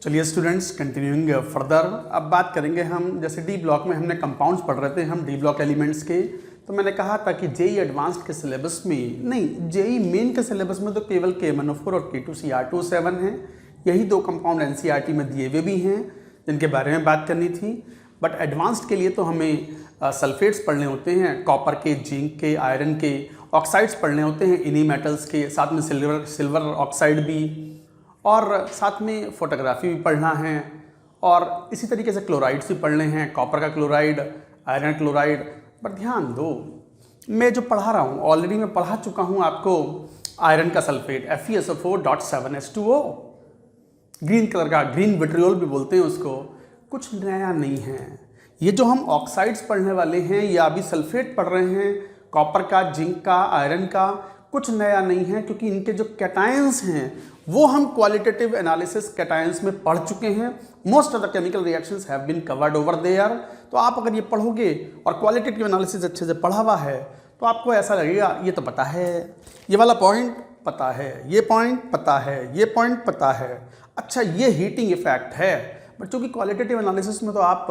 चलिए students, continuing further अब बात करेंगे हम। जैसे डी ब्लॉक में हमने कंपाउंड्स पढ़ रहे थे हम डी ब्लॉक एलिमेंट्स के, तो मैंने कहा था कि जेई एडवांस्ड के सिलेबस में नहीं, जेई मेन के सिलेबस में तो केवल K1O4 और K2Cr27 हैं। यही दो कंपाउंड एनसीईआरटी में दिए हुए भी हैं जिनके बारे में बात करनी थी। बट एडवांस्ड के लिए तो हमें सल्फेट्स पढ़ने होते हैं, कॉपर के, जिंक के, आयरन के, ऑक्साइड्स पढ़ने होते हैं इन्हीं मेटल्स के, साथ में सिल्वर ऑक्साइड भी, और साथ में फोटोग्राफी भी पढ़ना है, और इसी तरीके से क्लोराइड्स भी पढ़ने हैं, कॉपर का क्लोराइड, आयरन क्लोराइड। पर ध्यान दो, मैं जो पढ़ा रहा हूँ ऑलरेडी मैं पढ़ा चुका हूँ आपको आयरन का सल्फेट FeSO4.7H2O, ग्रीन कलर का, ग्रीन विट्रियोल भी बोलते हैं उसको। कुछ नया नहीं है। ये जो हम ऑक्साइड्स पढ़ने वाले हैं या अभी सल्फेट पढ़ रहे हैं, कॉपर का, जिंक का, आयरन का, कुछ नया नहीं है, क्योंकि इनके जो कैटायंस हैं वो हम क्वालिटेटिव एनालिसिस कैटायंस में पढ़ चुके हैं। Most of the chemical reactions have been covered over there. तो आप अगर ये पढ़ोगे और क्वालिटेटिव एनालिसिस अच्छे से पढ़ा हुआ है तो आपको ऐसा लगेगा ये तो पता है, ये वाला पॉइंट पता है, ये पॉइंट पता है, ये पॉइंट पता है, अच्छा ये हीटिंग इफेक्ट है। बट चूंकि क्वालिटेटिव एनालिसिस में तो आप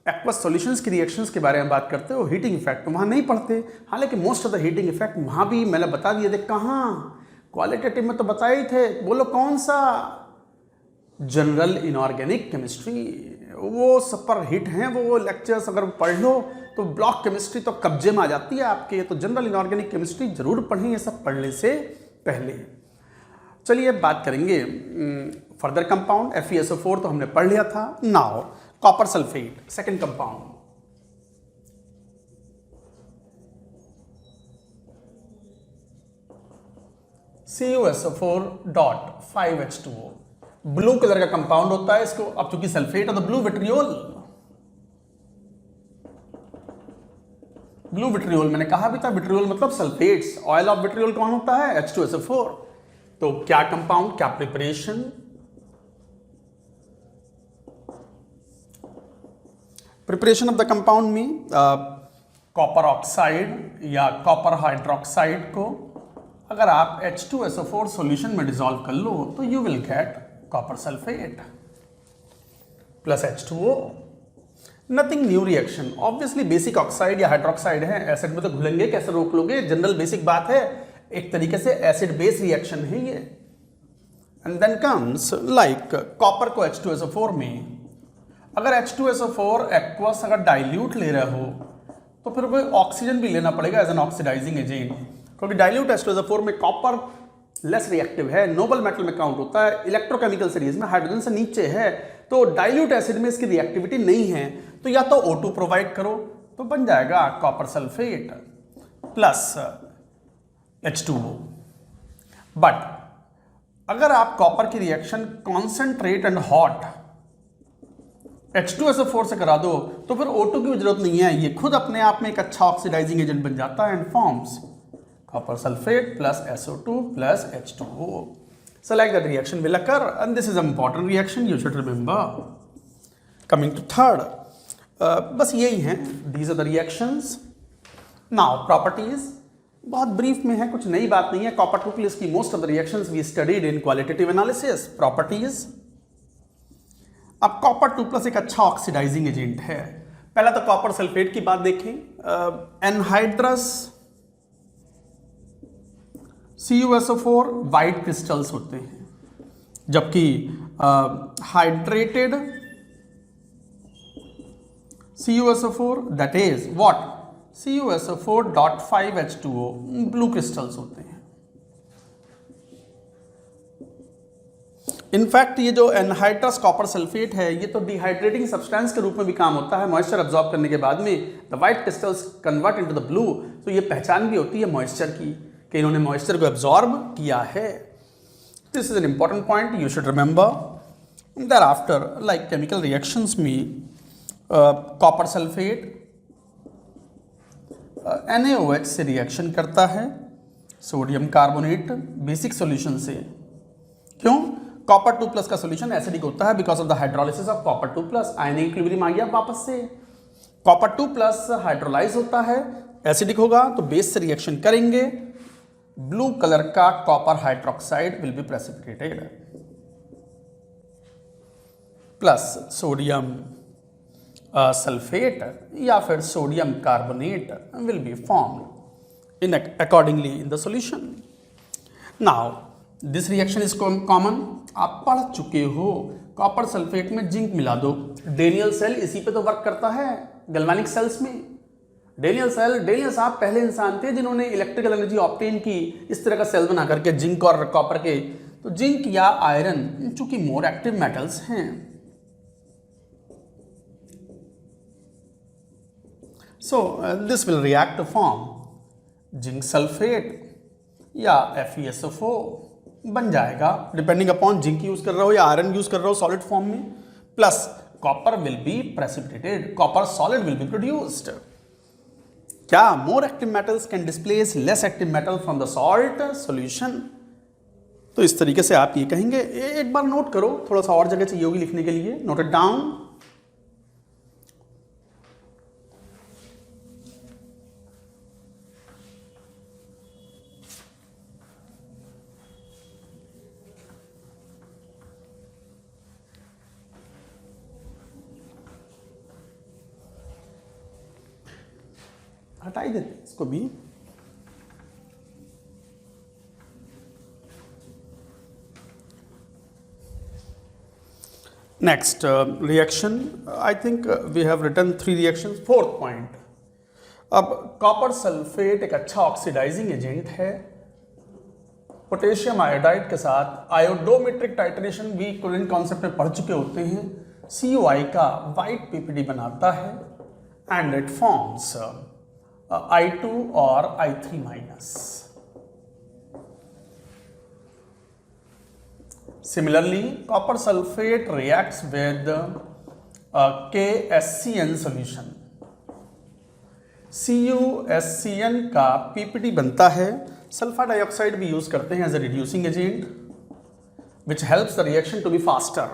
एक्वस सॉल्यूशंस की रिएक्शंस के बारे में बात करते हो, हीटिंग इफेक्ट वहाँ नहीं पढ़ते। हालांकि most of the heating effect वहाँ भी मैंने बता दिए थे। कहाँ? क्वालिटेटिव में तो बताए ही थे। बोलो कौन सा? General inorganic chemistry. वो सब पर हिट हैं वो लेक्चर्स, अगर पढ़ लो तो ब्लॉक केमिस्ट्री तो कब्जे में आ जाती है आपके। तो जनरल इनऑर्गेनिक केमिस्ट्री जरूर पढ़ें ये सब पढ़ने से पहले। चलिए अब बात करेंगे फर्दर कंपाउंड। FeSO4 तो हमने पढ़ लिया था। Now copper sulphate, second compound. CuSO4.5H2O, blue colour का कंपाउंड होता है इसको। अब चूंकि सल्फेट है तो ब्लू विट्रियोल, ब्लू विट्रियोल मैंने कहा भी था, विट्रियोल मतलब सल्फेट्स। ऑयल ऑफ विट्रियोल कौन होता है? H2SO4। तो क्या कंपाउंड, क्या preparation? Preparation of the compound में कॉपर ऑक्साइड या कॉपर हाइड्रोक्साइड को अगर आप H2SO4 सॉल्यूशन में डिसॉल्व कर लो तो you will gate copper sulphate plus H2O। Nothing new reaction. Obviously basic oxide या हाइड्रोक्साइड है, एसिड में तो घुलेंगे, कैसे रोक लोगे? जनरल बेसिक बात है, एक तरीके से एसिड बेस रिएक्शन है ये। And then comes like copper को H2SO4 में अगर H2SO4 एक्वस अगर डाइल्यूट ले रहे हो तो फिर कोई ऑक्सीजन भी लेना पड़ेगा एज एन ऑक्सीडाइजिंग एजेंट, क्योंकि डाइल्यूट H2SO4 में कॉपर लेस रिएक्टिव है, नोबल मेटल में काउंट होता है, इलेक्ट्रोकेमिकल सीरीज में हाइड्रोजन से नीचे है, तो डाइल्यूट एसिड में इसकी रिएक्टिविटी नहीं है। तो या तो O2 प्रोवाइड करो तो बन जाएगा copper sulphate plus H2O। But अगर आप कॉपर की reaction concentrate and hot H2SO4 से करा दो तो फिर O2 की जरूरत नहीं है, ये खुद अपने आप में एक अच्छा ऑक्सीडाइजिंग एजेंट बन जाता है and forms copper sulfate plus SO2 plus H2O. So like that reaction will occur, and this is an important reaction you should remember. Coming to third, बस यही हैं, these are the reactions. Now properties बहुत brief में है, कुछ नई बात नहीं है। copper 2 plus की most of the reactions we studied in qualitative analysis. Properties, अब copper 2 plus एक अच्छा ऑक्सीडाइजिंग एजेंट है। पहला तो कॉपर सल्फेट की बात देखें, एनहाइड्रस CuSO4 वाइट क्रिस्टल्स होते हैं, जबकि hydrated CuSO4 that is what CuSO4.5H2O blue crystals होते हैं। इनफैक्ट ये जो एनहाइड्रस कॉपर सल्फेट है ये तो डिहाइड्रेटिंग सब्सटेंस के रूप में भी काम होता है। मॉइस्चर अब्जॉर्ब करने के बाद में the white crystals convert into the blue. तो ये पहचान भी होती है मॉइस्चर की कि इन्होंने मॉइस्चर को एब्जॉर्ब किया है। This is an important point you should remember. Thereafter like chemical reactions में कॉपर सल्फेट NaOH से रिएक्शन करता है सोडियम कार्बोनेट बेसिक सॉल्यूशन से। क्यों? कॉपर 2 प्लस का सॉल्यूशन एसिडिक होता है because of the hydrolysis of copper 2 plus. Ionic equilibrium आ गया वापस से। कॉपर 2 प्लस हाइड्रोलाइज होता है, एसिडिक होगा तो बेस से रिएक्शन करेंगे, ब्लू कलर का copper hydroxide will be precipitated. Plus sodium sulphate या फिर sodium carbonate will be formed in accordingly in the solution. Now this reaction is common, आप पढ़ चुके हो, कॉपर सल्फेट में जिंक मिला दो, डेनियल सेल इसी पे तो वर्क करता है गैल्वेनिक सेल्स में। डेनियल साहब पहले इंसान थे जिन्होंने इलेक्ट्रिकल एनर्जी ऑब्टेन की इस तरह का सेल बना करके जिंक और कॉपर के। तो जिंक या आयरन चूंकि मोर एक्टिव मेटल्स हैं, so this will react to form zinc sulphate या FeSO4 बन जाएगा, डिपेंडिंग अपॉन जिंक यूज कर रहे हो या आयरन यूज कर रहे हो सॉलिड फॉर्म में, plus copper will be precipitated, copper solid will be produced. क्या more active metals can displace less active metal from the salt solution. तो इस तरीके से आप ये कहेंगे, एक बार नोट करो, थोड़ा सा और जगह चाहिए होगी लिखने के लिए, नोट इट डाउन। हटा ही देते इसको भी। Next reaction, I think we have written 3 reactions. 4th point, अब कॉपर सल्फेट एक अच्छा ऑक्सीडाइजिंग एजेंट है, पोटेशियम आयोडाइड के साथ आयोडोमेट्रिक टाइट्रेशन भी क्लोरीन कॉन्सेप्ट में पढ़ चुके होते हैं, COI का वाइट PPD बनाता है एंड इट फॉर्म्स I2 और I3 minus. Similarly, copper sulfate reacts with KSCN solution. CuSCN का PPT बनता है, सल्फर डाइऑक्साइड भी यूज करते हैं as a reducing agent which helps the reaction to be faster.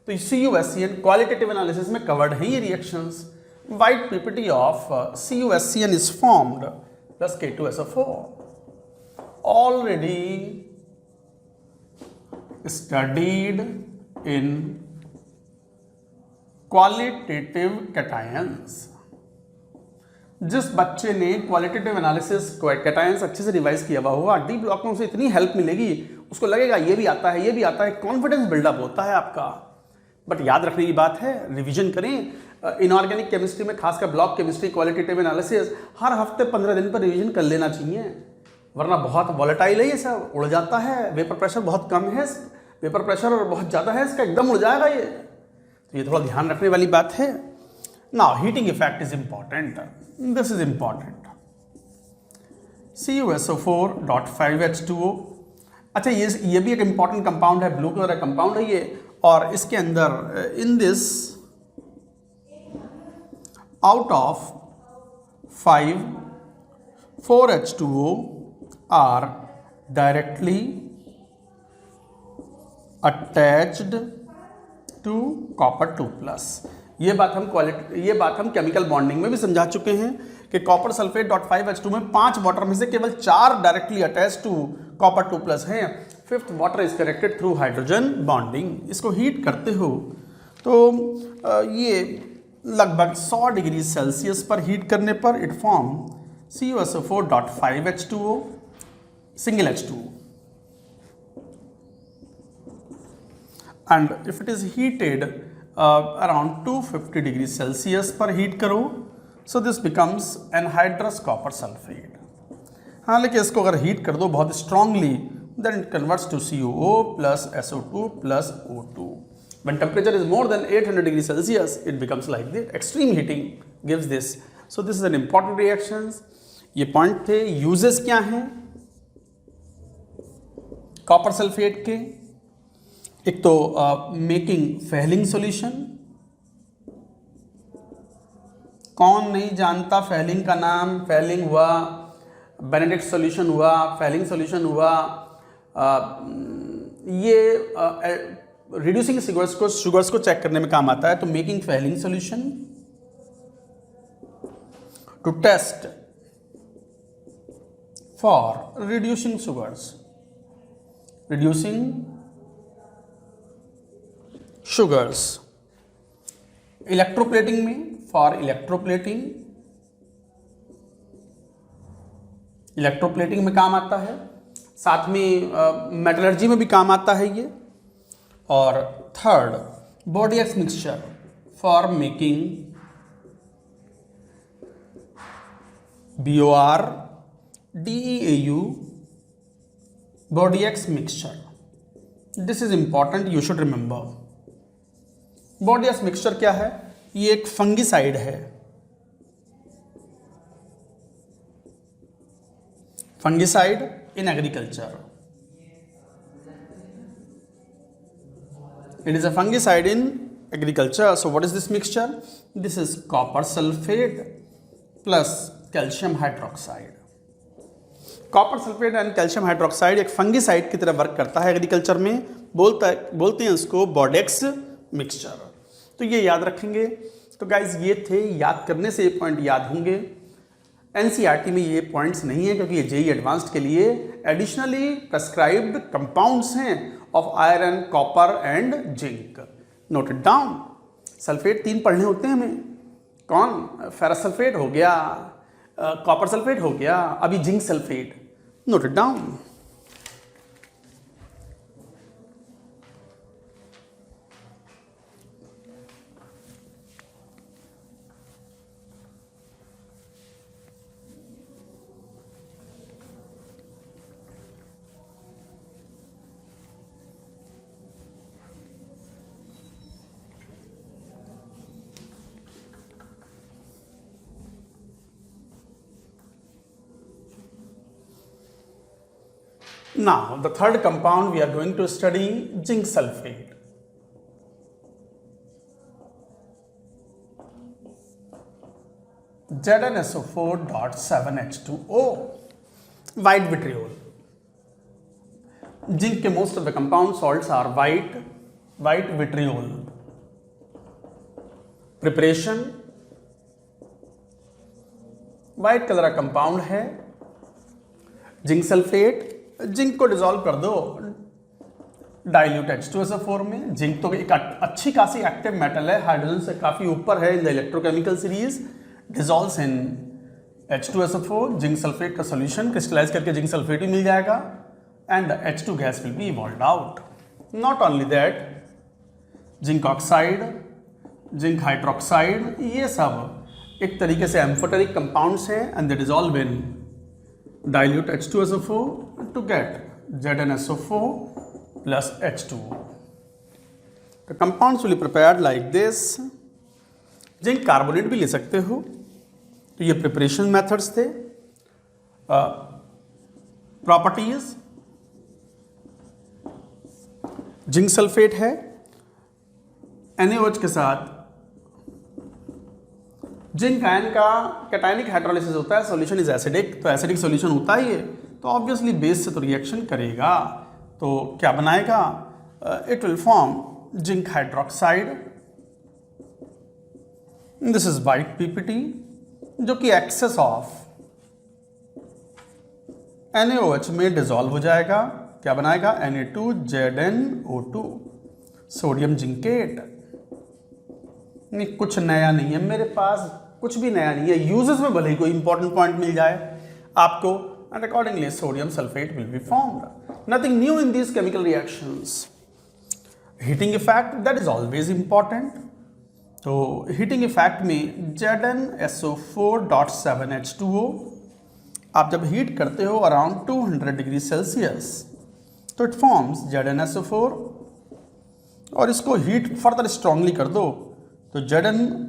तो CuSCN क्वालिटेटिव एनालिसिस में covered है ये reactions. White PPT of CuSCN is formed plus K2SO4. Already studied in qualitative cations. जिस बच्चे ने क्वालिटेटिव एनालिसिस कैटायंस अच्छे से revise किया हुआ होगा, डी ब्लॉक में उसे इतनी हेल्प मिलेगी, उसको लगेगा ये भी आता है, ये भी आता है, कॉन्फिडेंस बिल्डअप होता है आपका। बट याद रखने की बात है, रिवीजन करें। इनऑर्गेनिक केमिस्ट्री में खासकर ब्लॉक केमिस्ट्री क्वालिटेटिव एनालिसिस हर हफ्ते 15 दिन पर रिवीजन कर लेना चाहिए, वरना बहुत वॉलेटाइल है ये सब, उड़ जाता है। वेपर प्रेशर बहुत कम है, वेपर प्रेशर और बहुत ज़्यादा है इसका, एकदम उड़ जाएगा ये। तो ये थोड़ा ध्यान रखने वाली बात है। Now heating effect is important, this is important. CuSO4.5H2O, अच्छा ये भी एक इंपॉर्टेंट कंपाउंड है, ब्लू कलर का कंपाउंड है ये, और इसके अंदर in this out of 5 4H2O are directly attached to copper 2+। ये बात हम केमिकल बॉन्डिंग में भी समझा चुके हैं कि कॉपर सल्फेट .5H2 में 5 वाटर में से केवल 4 डायरेक्टली अटैच टू कॉपर 2+ हैं, 5th water is corrected through hydrogen bonding. इसको हीट करते हो तो ये लगभग 100 डिग्री सेल्सियस पर हीट करने पर it form CuSO4.5H2O single H2O, and if it is heated around 250 degree Celsius पर हीट करो, so this becomes anhydrous copper sulphate. हाँ, लेकिन इसको अगर हीट कर दो बहुत strongly, then it converts to CuO plus SO2 plus O2। When temperature is more than 800 degrees Celsius, it becomes like this. Extreme heating gives this. So this is an important reactions. ये point थे। Uses क्या हैं copper sulphate के? एक तो making Fehling solution. कौन नहीं जानता फेहलिंग का नाम? फेहलिंग हुआ, बेनेडिक्ट सॉल्यूशन हुआ, फेहलिंग सॉल्यूशन हुआ। ये रिड्यूसिंग शुगर्स को चेक करने में काम आता है। तो making Fehling solution to test for reducing sugars electroplating में, फॉर इलेक्ट्रोप्लेटिंग में काम आता है, साथ में मेटलर्जी में भी काम आता है ये। और third, body aches mixture for making BOR DEAU body X mixture. This is important, you should remember. Body aches mixture क्या है? ये एक फंगिसाइड है। Fungicide in agriculture, it is a fungicide in agriculture. So what is this mixture? This is copper sulfate plus calcium hydroxide. Copper sulphate and calcium hydroxide एक fungicide की तरह work करता है एग्रीकल्चर में, बोलते हैं इसको बॉडेक्स मिक्सचर। तो ये याद रखेंगे। तो गाइज ये थे, याद करने से ये पॉइंट याद होंगे। एनसीईआरटी में ये पॉइंट्स नहीं है क्योंकि ये जेईई एडवांस्ड के लिए एडिशनली प्रेस्क्राइब्ड कंपाउंड्स हैं of iron, copper and zinc. Note it down. Sulphate 3 पढ़ने होते हैं हमें। कौन? फेरस सल्फेट हो गया, कॉपर सल्फेट हो गया, अभी zinc sulphate. Note it down. Now, the third compound we are going to study, zinc sulfate. ZnSO4.7H2O, white vitriol. Zinc के most of the compound salts are white vitriol. Preparation, white colour का compound है zinc sulphate. Zinc को dissolve कर दो dilute H2SO4 में। Zinc तो एक अच्छी खासी एक्टिव मेटल है, हाइड्रोजन से काफी ऊपर है in the electrochemical series. Dissolves in H2SO4, zinc sulphate का सॉल्यूशन क्रिस्टलाइज करके जिंक सल्फेट ही मिल जाएगा and H2 gas will be evolved out. Not only that, zinc oxide, zinc hydroxide, ये सब एक तरीके से एम्फोटेरिक कंपाउंड्स हैं and they dissolve in dilute H2SO4 to get ZnSO4 plus H2O. The compounds will be prepared like this. Zinc carbonate भी ले सकते हो। तो ये प्रिपरेशन मेथड्स थे। प्रॉपर्टीज, जिंक सल्फेट है, NaOH के साथ जिंक आयन का कैटायनिक हाइड्रोलिसिस होता है, सॉल्यूशन इज एसिडिक, तो एसिडिक सॉल्यूशन होता ही है तो ऑब्वियसली बेस से तो रिएक्शन करेगा। तो क्या बनाएगा? It will form zinc hydroxide. This is white PPT जो कि एक्सेस ऑफ NaOH में डिसॉल्व हो जाएगा। क्या बनाएगा? Na2ZnO2, sodium zincate. नहीं, कुछ नया नहीं है मेरे पास, कुछ भी नया नहीं है। यूजेस में भले ही कोई इंपॉर्टेंट पॉइंट मिल जाए आपको, and accordingly sodium sulphate will be formed. Nothing new in these chemical reactions. Heating effect, that is always important. तो हीटिंग इफेक्ट में ZnSO4.7H2O आप जब हीट करते हो अराउंड 200 डिग्री सेल्सियस तो इट फॉर्म्स ZnSO4, और इसको हीट फर्दर स्ट्रांगली कर दो तो ZnO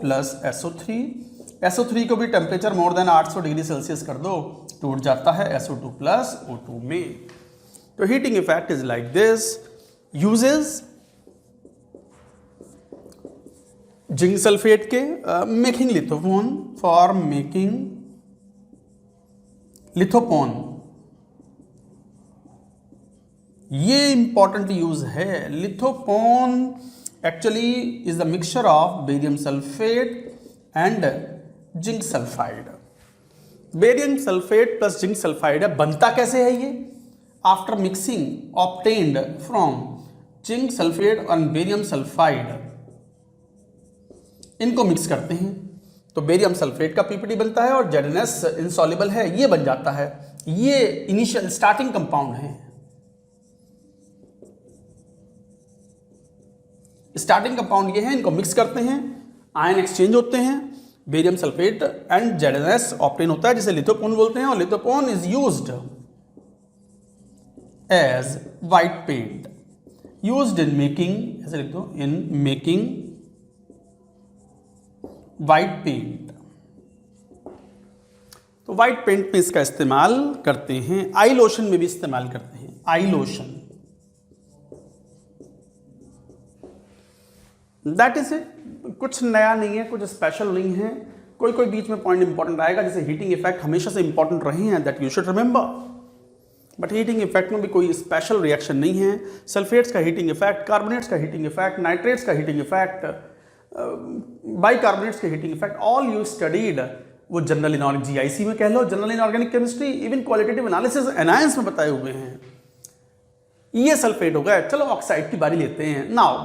प्लस SO3 को भी temperature more than 800 degree Celsius कर दो, टूट जाता है SO2 प्लस O2 में। तो heating effect is like this. Uses, zinc sulphate के making lithopone, for making lithopone, ये इंपॉर्टेंट यूज है। Lithopone actually is the mixture of barium sulphate and zinc sulphide. Barium sulphate plus zinc sulphide है। बनता कैसे है ये? After mixing obtained from zinc sulphate और barium sulphide, इनको mix करते हैं तो बेरियम सल्फेट का पीपीटी बनता है और ZnS इनसॉल्युबल है ये बन जाता है। ये इनिशियल स्टार्टिंग कंपाउंड है। स्टार्टिंग कंपाउंड ये है, इनको मिक्स करते हैं, आयन एक्सचेंज होते हैं, barium sulphate and ZnS obtain होता है जिसे लिथोपोन बोलते हैं और lithopone is used as white paint, used in making, ऐसे लिख दो, इन मेकिंग वाइट पेंट। तो वाइट पेंट में इसका इस्तेमाल करते हैं, आई लोशन में भी इस्तेमाल करते हैं, आई लोशन। दैट इज इट, कुछ नया नहीं है, कुछ स्पेशल नहीं है। कोई कोई बीच में पॉइंट इंपॉर्टेंट आएगा, जैसे हीटिंग इफेक्ट हमेशा से इंपॉर्टेंट रहे हैं, that you should remember. But heating effect में भी कोई स्पेशल रिएक्शन नहीं है। सल्फेट्स का हीटिंग इफेक्ट, कार्बोनेट्स का हीटिंग इफेक्ट, नाइट्रेट्स का हीटिंग इफेक्ट, बाइकार्बोनेट्स के heating effect, all you studied, वो जनरल इनऑर्गेनिक GIC में कह लो, general inorganic chemistry, even qualitative analysis anions में बताए हुए हैं। ये सल्फेट हो गए। चलो ऑक्साइड की बारी लेते हैं। नाउ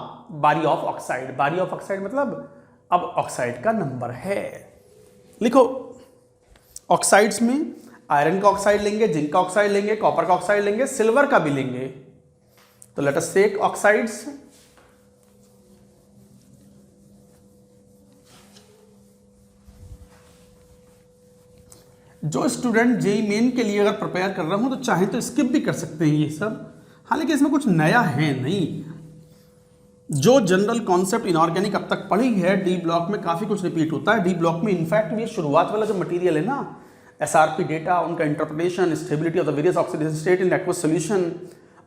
बारी ऑफ ऑक्साइड, बारी ऑफ ऑक्साइड मतलब अब ऑक्साइड का नंबर है। लिखो, ऑक्साइड्स में आयरन का ऑक्साइड लेंगे, जिंक का ऑक्साइड लेंगे, कॉपर का ऑक्साइड लेंगे, सिल्वर का भी लेंगे। तो लेट अस टेक ऑक्साइड्स। जो स्टूडेंट जेई मेन के लिए अगर प्रिपेयर कर रहा हूं तो चाहे तो स्किप भी कर सकते हैं ये सब, हालांकि इसमें कुछ नया है नहीं। जो जनरल कॉन्सेप्ट इनऑर्गेनिक अब तक पढ़ी है, डी ब्लॉक में काफ़ी कुछ रिपीट होता है। डी ब्लॉक में इनफैक्ट ये शुरुआत वाला जो मटेरियल है ना, SRP डेटा, उनका interpretation, stability of the various oxidation state in aqueous solution,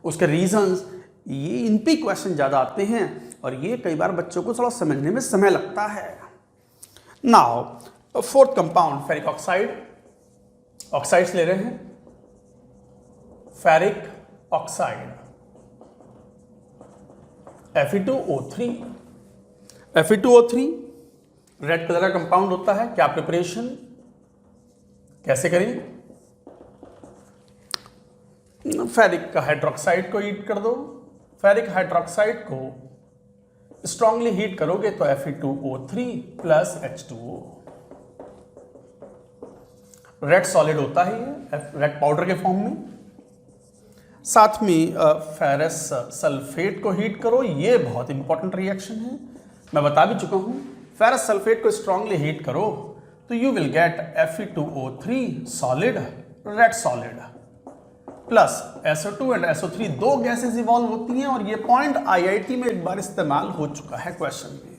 उसके रीजंस, ये इन पे क्वेश्चन ज़्यादा आते हैं और ये कई बार बच्चों को थोड़ा समझने में समय लगता है। Now fourth compound ferric oxide. Oxides ले रहे हैं, ferric oxide Fe2O3। Fe2O3 red colour का कंपाउंड होता है। क्या प्रिपरेशन कैसे करें? फेरिक का हाइड्रोक्साइड को हीट कर दो। फेरिक हाइड्रोक्साइड को स्ट्रांगली हीट करोगे तो Fe2O3 plus H2O, red solid होता है ये, रेड पाउडर के फॉर्म में। साथ में फेरस सल्फेट को हीट करो, ये बहुत इंपॉर्टेंट रिएक्शन है, मैं बता भी चुका हूं। फेरस सल्फेट को स्ट्रांगली हीट करो तो you will gate Fe2O3 solid, red solid, plus SO2 and SO3, दो गैसेस इवॉल्व होती हैं और ये पॉइंट IIT में एक बार इस्तेमाल हो चुका है क्वेश्चन में।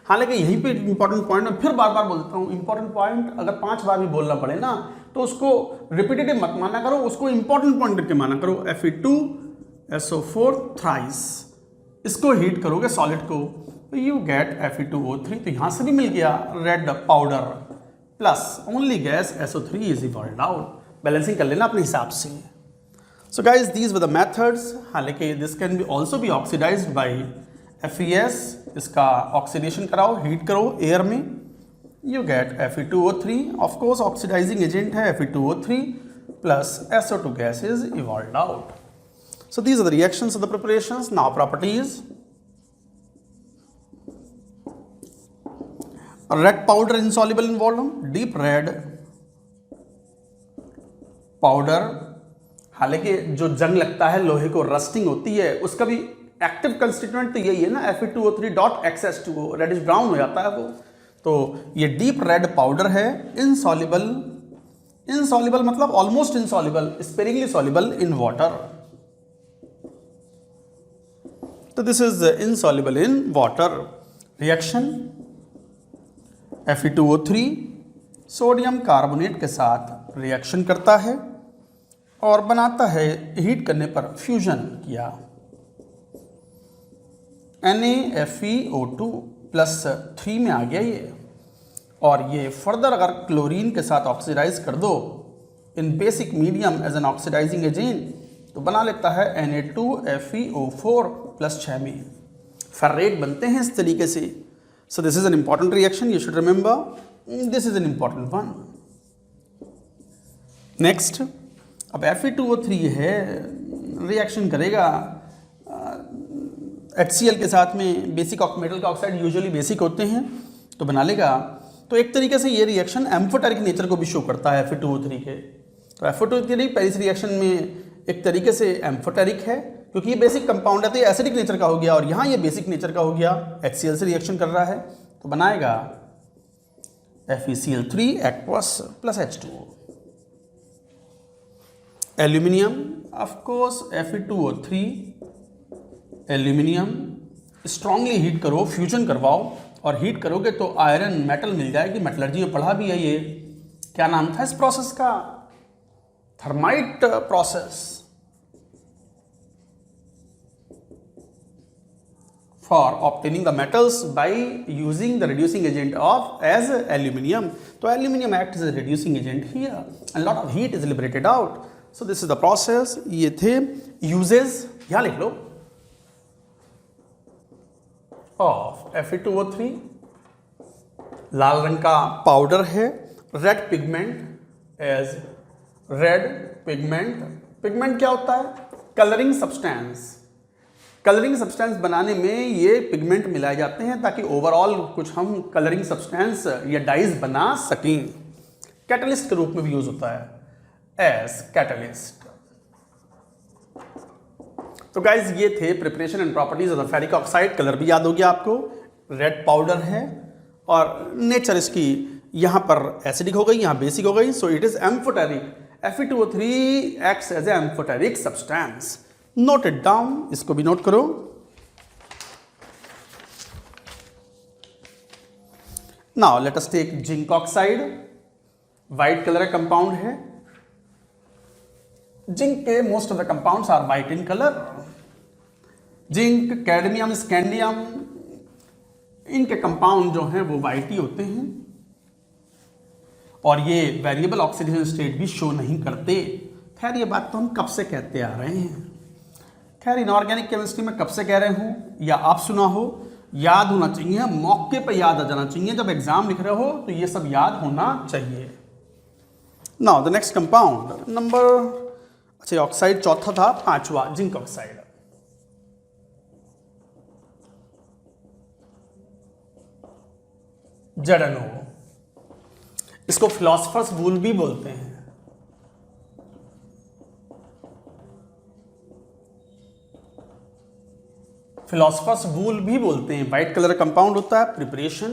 हालांकि यहीं पे इंपॉर्टेंट पॉइंट मैं फिर बार बार बोलता हूँ, इंपॉर्टेंट पॉइंट अगर 5 बार भी बोलना पड़े ना तो उसको रिपीटेटिव मत माना करो, उसको इंपॉर्टेंट पॉइंट करके माना करो। Fe2SO4 थ्राइस, इसको हीट करोगे सॉलिड को तो यू गेट Fe2O3, तो यहां से भी मिल गया red powder, plus only gas SO3 is evolved out. Balancing कर लेना अपने हिसाब से। So guys these were the methods. हालांकि this can be also be oxidised by FeS, इसका ऑक्सीडेशन कराओ, हीट करो एयर में, you get Fe2O3, of course oxidizing agent है Fe2O3 plus SO2 gas is evolved out. So these are the reactions of the preparations. Now properties. Red powder insoluble in volume, deep red powder, हालांकि जो जंग लगता है लोहे को, rusting होती है, उसका भी एक्टिव कंस्टिट्यूएंट तो यही है ना, Fe2O3.XH2O, रेडिश ब्राउन हो जाता है वो। तो ये डीप रेड पाउडर है, इनसॉल्युबल, इनसॉल्युबल मतलब almost insoluble, sparingly soluble in water. तो this is insoluble in water. Reaction Fe2O3 sodium carbonate के साथ रिएक्शन करता है और बनाता है, हीट करने पर फ्यूजन किया, NaFeO2 प्लस 3 में आ गया ये, और ये फर्दर अगर क्लोरीन के साथ ऑक्सीडाइज कर दो in basic medium as an oxidising agent तो बना लेता है Na2FeO4 प्लस 6 में। फेरेट बनते हैं इस तरीके से। सो this is an important reaction, you should remember, this is an important one. Next, अब Fe2O3 है, रिएक्शन करेगा HCl के साथ में। बेसिक मेटल का ऑक्साइड यूजुअली बेसिक होते हैं, तो बना लेगा। तो एक तरीके से ये रिएक्शन एम्फोटेरिक नेचर को भी शो करता है Fe2O3 के। तो Fe2O3 पेरिस रिएक्शन में एक तरीके से एम्फोटेरिक है क्योंकि ये बेसिक कंपाउंड है, तो ये एसिडिक नेचर का हो गया, और यहाँ ये बेसिक नेचर का हो गया, HCl से रिएक्शन कर रहा है तो बनाएगा FeCl3 aqueous plus H2O। Aluminium of course Fe2O3 aluminium strongly heat करो, फ्यूजन करवाओ, और हीट करोगे तो आयरन मेटल मिल जाएगी। मेटलर्जी में पढ़ा भी है ये। क्या नाम था इस प्रोसेस का? Thermite process. For obtaining the metals by using the reducing agent of as aluminium. तो aluminium act as a reducing agent here and lot of heat is liberated out. So this is the process. ये थे uses, यहां लिख लो, of Fe2O3। लाल रंग का powder है। Red pigment as red pigment. Pigment क्या होता है? Colouring substance. कलरिंग सब्सटेंस बनाने में ये पिगमेंट मिलाए जाते हैं ताकि ओवरऑल कुछ हम कलरिंग सब्सटेंस या डाइज बना सकें। कैटलिस्ट के रूप में भी यूज होता है एज कैटलिस्ट। तो गाइज ये थे preparation and properties of ferric oxide. Colour भी याद हो गया आपको, रेड पाउडर है, और नेचर इसकी यहाँ पर एसिडिक हो गई, यहाँ बेसिक हो गई। So it is amphoteric. Fe2O3 acts as a amphoteric substance. Note it down, इसको भी नोट करो। Now let us take zinc oxide. White colour का कंपाउंड है। जिंक के most of the compounds are white in colour. Zinc, cadmium, scandium, इनके compound जो हैं वो व्हाइट ही होते हैं, और ये वेरिएबल ऑक्सीडेशन स्टेट भी शो नहीं करते। खैर ये बात तो हम कब से कहते आ रहे हैं। खैर इनऑर्गेनिक केमिस्ट्री में कब से कह रहे हूँ या आप सुना हो, याद होना चाहिए, मौके पे याद आ जाना चाहिए। जब एग्जाम लिख रहे हो तो ये सब याद होना चाहिए। Now the next compound number, अच्छा ऑक्साइड चौथा था, पांचवा जिंक ऑक्साइड। ZnO, इसको फिलोसफर्स वूल भी बोलते हैं। फिलोसफर्स वूल भी बोलते हैं। व्हाइट कलर कंपाउंड होता है। प्रिपरेशन,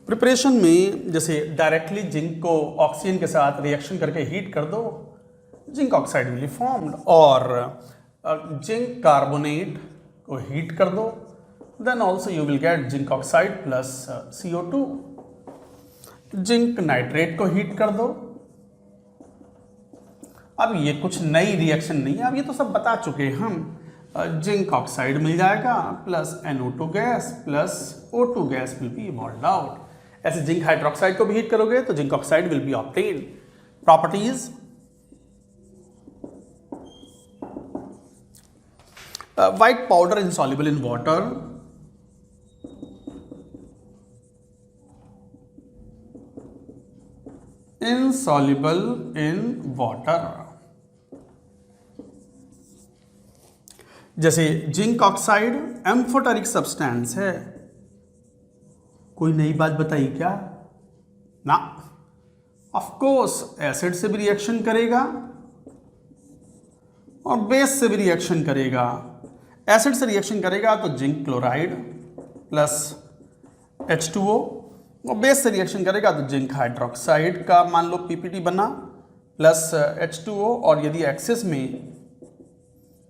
प्रिपरेशन में जैसे डायरेक्टली जिंक को ऑक्सीजन के साथ रिएक्शन करके हीट कर दो, zinc oxide will be formed. और जिंक कार्बोनेट को हीट कर दो, then also you will get zinc oxide plus CO2। Zinc nitrate को हीट कर दो। अब ये कुछ नई रिएक्शन नहीं है, अब ये तो सब बता चुके हैं हम। जिंक ऑक्साइड मिल जाएगा plus NO2 gas plus O2 gas will be evolved out. ऐसे जिंक हाइड्रोक्साइड को भी हीट करोगे तो zinc oxide will B obtained. Properties, white powder insoluble in water, insoluble in water। जैसे जिंक ऑक्साइड एम्फोटेरिक सब्सटेंस है। कोई नई बात बताई क्या? ना, ऑफ कोर्स एसिड से भी रिएक्शन करेगा और बेस से भी रिएक्शन करेगा। एसिड से रिएक्शन करेगा तो जिंक क्लोराइड प्लस H2O, और बेस से रिएक्शन करेगा तो जिंक हाइड्रोक्साइड का मान लो PPT बना प्लस H2O, और यदि एक्सेस में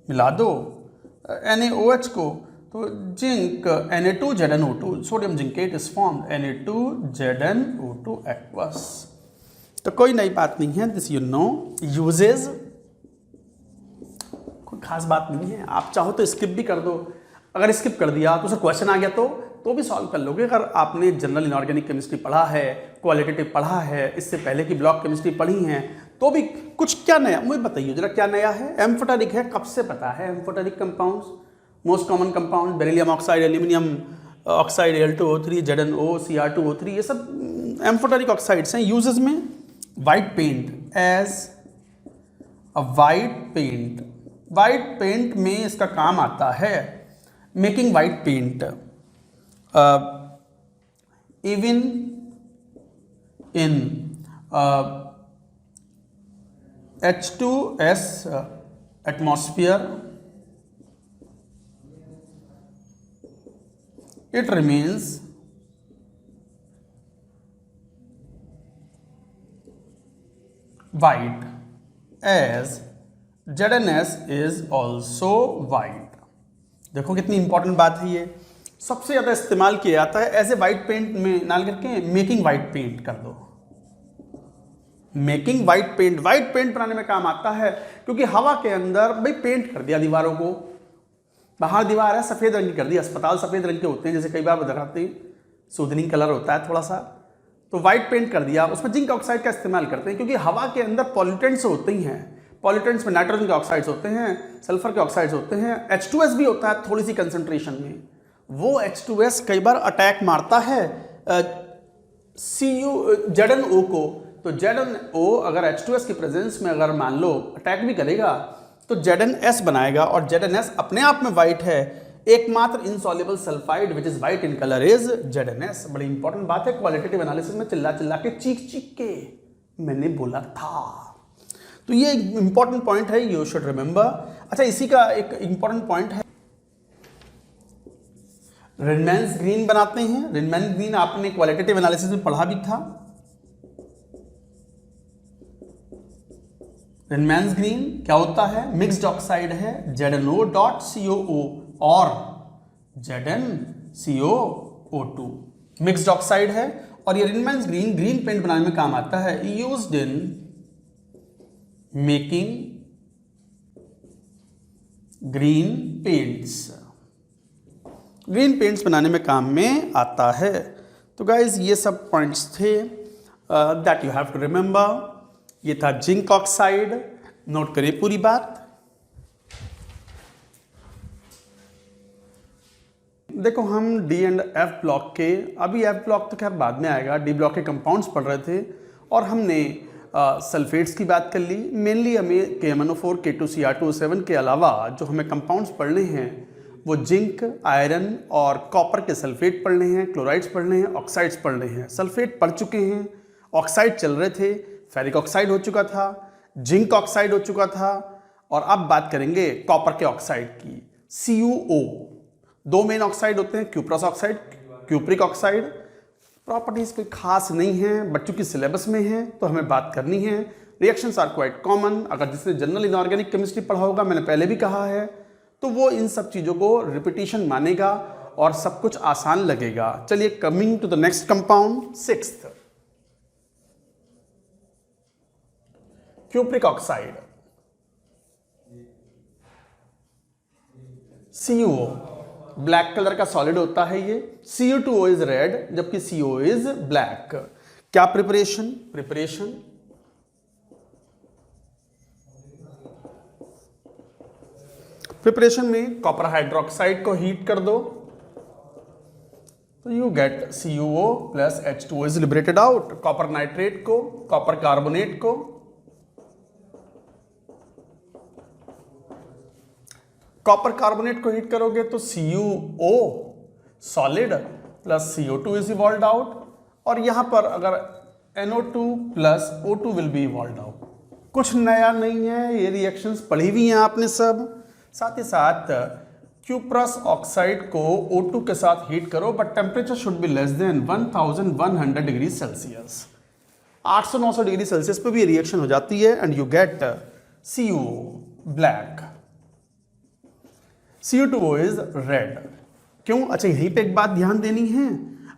मिला दो NaOH को तो zinc Na2ZnO2, sodium zincate is formed Na2ZnO2 aqueous. तो कोई नई बात नहीं है, दिस यू नो। यूजेज, कोई खास बात नहीं है, आप चाहो तो स्किप भी कर दो। अगर स्किप कर दिया तो उसे क्वेश्चन आ गया तो भी सॉल्व कर लोगे। अगर आपने जनरल इनऑर्गेनिक केमिस्ट्री पढ़ा है, क्वालिटेटिव पढ़ा है, इससे पहले की ब्लॉक केमिस्ट्री पढ़ी है, तो भी कुछ क्या नया मुझे बताइए जरा, क्या नया है? एम्फोटेरिक है, कब से पता है? Amphoteric compounds, most common compound beryllium oxide, aluminium oxide, Al2O3, ZnO, Cr2O3, ये सब एम्फोटेरिक ऑक्साइड्स हैं। यूजेस में white paint as a white paint. White paint में इसका काम आता है making white paint even in H2S atmosphere, it remains white as ZnS is also white। देखो कितनी इंपॉर्टेंट बात है ये, सबसे ज़्यादा इस्तेमाल किया जाता है एज ए वाइट पेंट में ना करके मेकिंग वाइट पेंट कर दो। मेकिंग वाइट पेंट बनाने में काम आता है, क्योंकि हवा के अंदर भाई पेंट कर दिया दीवारों को, बाहर दीवार है सफ़ेद रंग की कर दी, अस्पताल सफ़ेद रंग के होते हैं जैसे कई बार दिखाते हैं, सूदनिंग कलर होता है थोड़ा सा, तो वाइट पेंट कर दिया, उसमें जिंक ऑक्साइड का इस्तेमाल करते हैं क्योंकि हवा के अंदर पॉल्यूटेंट्स होते ही हैं। पॉल्यूटेंट्स में नाइट्रोजन के ऑक्साइड्स होते हैं, सल्फर के ऑक्साइड्स होते हैं, H2S भी होता है थोड़ी सी कंसंट्रेशन में। वो H2S कई बार अटैक मारता है ZnO को, तो ZnO अगर H2S की प्रेजेंस में अगर मान लो अटैक भी करेगा तो ZnS बनाएगा, और ZnS अपने आप में वाइट है, एकमात्र insoluble sulphide which is white in colour is ZnS। बड़ी इंपॉर्टेंट बात है, क्वालिटेटिव एनालिसिस में चिल्ला चिल्ला के चीख के मैंने बोला था, तो ये इंपॉर्टेंट पॉइंट है, यू शुड रिमेंबर। अच्छा, इसी का एक इंपॉर्टेंट पॉइंट है, रेनमैन्स ग्रीन बनाते हैं। रेनमैन्स ग्रीन आपने क्वालिटेटिव एनालिसिस में पढ़ा भी था। रेनमैन्स ग्रीन क्या होता है, मिक्स्ड ऑक्साइड है ZnO.COO और ZnCOO2 मिक्स्ड ऑक्साइड है, और ये रेनमैन्स ग्रीन पेंट बनाने में काम आता है, used in making green paints बनाने में काम में आता है। तो गाइज ये सब पॉइंट्स थे that you have to remember. ये था जिंक ऑक्साइड, नोट करिए पूरी बात। देखो हम डी एंड एफ ब्लॉक के, अभी एफ ब्लॉक तो खैर बाद में आएगा, डी ब्लॉक के कंपाउंड्स पढ़ रहे थे और हमने सल्फेट्स की बात कर ली। मेनली हमें KMnO4 K2Cr2O7 के अलावा जो हमें कंपाउंड्स पढ़ने हैं वो जिंक, आयरन और कॉपर के सल्फेट पढ़ने हैं, क्लोराइड्स पढ़ने हैं, ऑक्साइड्स पढ़ने हैं। सल्फेट पढ़ चुके हैं, ऑक्साइड चल रहे थे, फेरिक ऑक्साइड हो चुका था, जिंक ऑक्साइड हो चुका था, और अब बात करेंगे कॉपर के ऑक्साइड की, CuO। दो मेन ऑक्साइड होते हैं, cuprous oxide, cupric oxide. Properties कोई खास नहीं है, बच्चों की सिलेबस में है तो हमें बात करनी है। रिएक्शंस आर क्वाइट कॉमन, अगर जिसने जनरल इनऑर्गेनिक केमिस्ट्री पढ़ा होगा, मैंने पहले भी कहा है, तो वो इन सब चीज़ों को रिपीटिशन मानेगा और सब कुछ आसान लगेगा। चलिए coming to the next compound, sixth, cupric oxide, CuO, black colour का सॉलिड होता है ये। Cu2O इज रेड जबकि CO इज ब्लैक। क्या प्रिपरेशन में कॉपर हाइड्रोक्साइड को हीट कर दो तो you get CuO plus H2O is liberated out. Copper nitrate को, कॉपर कार्बोनेट को, कॉपर कार्बोनेट को हीट करोगे तो CuO solid plus CO2 is evolved out, और यहां पर अगर NO2 plus O2 will be evolved out. कुछ नया नहीं है, ये रिएक्शंस पढ़ी हुई हैं आपने सब। साथ ही साथ क्यूप्रस ऑक्साइड को O2 के साथ हीट करो, but temperature should be less than 1100 degree Celsius. 800-900 degree Celsius पे भी रिएक्शन हो जाती है and you get CuO black, Cu2O is red. क्यों? अच्छा, यहीं पे एक बात ध्यान देनी है,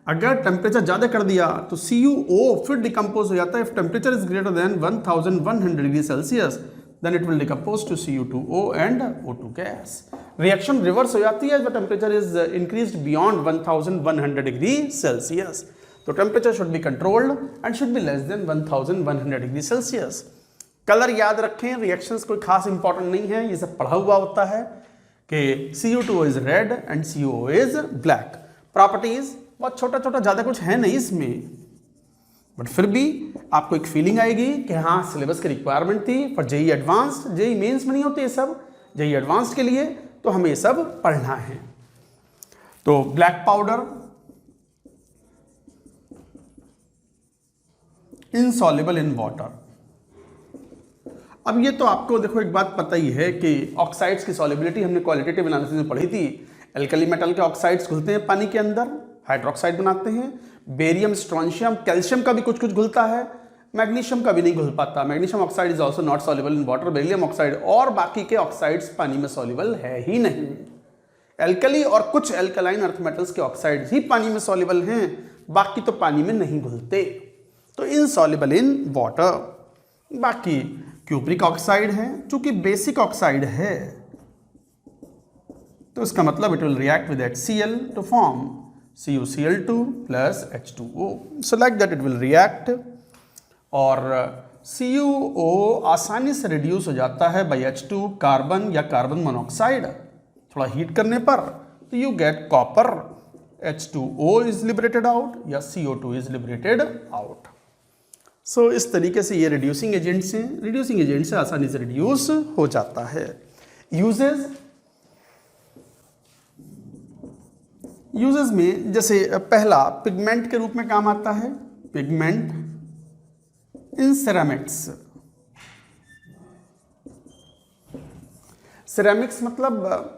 अगर टेम्परेचर ज्यादा कर दिया तो CuO फिर डिकम्पोज हो जाता है। If temperature is greater than 1100 degree Celsius then it will decompose to Cu2O and O2 gas. Reaction reverse हो जाती है जब temperature is increased beyond 1100 degree Celsius. तो temperature should be controlled and should be less than 1100 degree Celsius. Colour याद रखें, reactions कोई खास important नहीं है, ये सब पढ़ा हुआ होता है कि Cu2O is red and CuO is black. Properties बहुत छोटा छोटा, ज़्यादा कुछ है नहीं इसमें, बट फिर भी आपको एक फीलिंग आएगी कि हाँ सिलेबस की रिक्वायरमेंट थी for JEE advanced. JEE mains में नहीं होते ये सब, जेई एडवांस्ड के लिए तो हमें ये सब पढ़ना है। तो black powder insoluble in water. अब ये तो आपको देखो एक बात पता ही है कि ऑक्साइड्स की सॉल्युबिलिटी हमने क्वालिटेटिव एनालिसिस में पढ़ी थी। एल्कली मेटल के ऑक्साइड्स घुलते हैं पानी के अंदर, हाइड्रोक्साइड बनाते हैं। बेरियम, स्ट्रोंशियम, कैल्शियम का भी कुछ कुछ घुलता है, मैग्नीशियम का भी नहीं घुल पाता। Magnesium oxide is also not soluble in water. Beryllium oxide और बाकी के ऑक्साइड्स पानी में सॉल्युबल है ही नहीं। एल्कली और कुछ एल्कलाइन अर्थ मेटल्स के ऑक्साइड्स ही पानी में सॉल्युबल हैं, बाकी तो पानी में नहीं घुलते, तो इनसॉल्युबल इन वाटर। बाकी क्यूप्रिक ऑक्साइड है, चूंकि बेसिक ऑक्साइड है तो इसका मतलब it will react with HCl to form CuCl2 plus H2O। So like that it will react, और CuO आसानी से रिड्यूस हो जाता है बाई H2 कार्बन या कार्बन मोनोऑक्साइड। थोड़ा हीट करने पर तो you get copper, H2O is liberated out या CO2 इज लिबरेटेड आउट। सो इस तरीके से ये रिड्यूसिंग एजेंट्स हैं, रिड्यूसिंग एजेंट से आसानी से रिड्यूस हो जाता है। यूजेस में जैसे पहला पिगमेंट के रूप में काम आता है, पिगमेंट इन सेरामिक्स। सेरामिक्स मतलब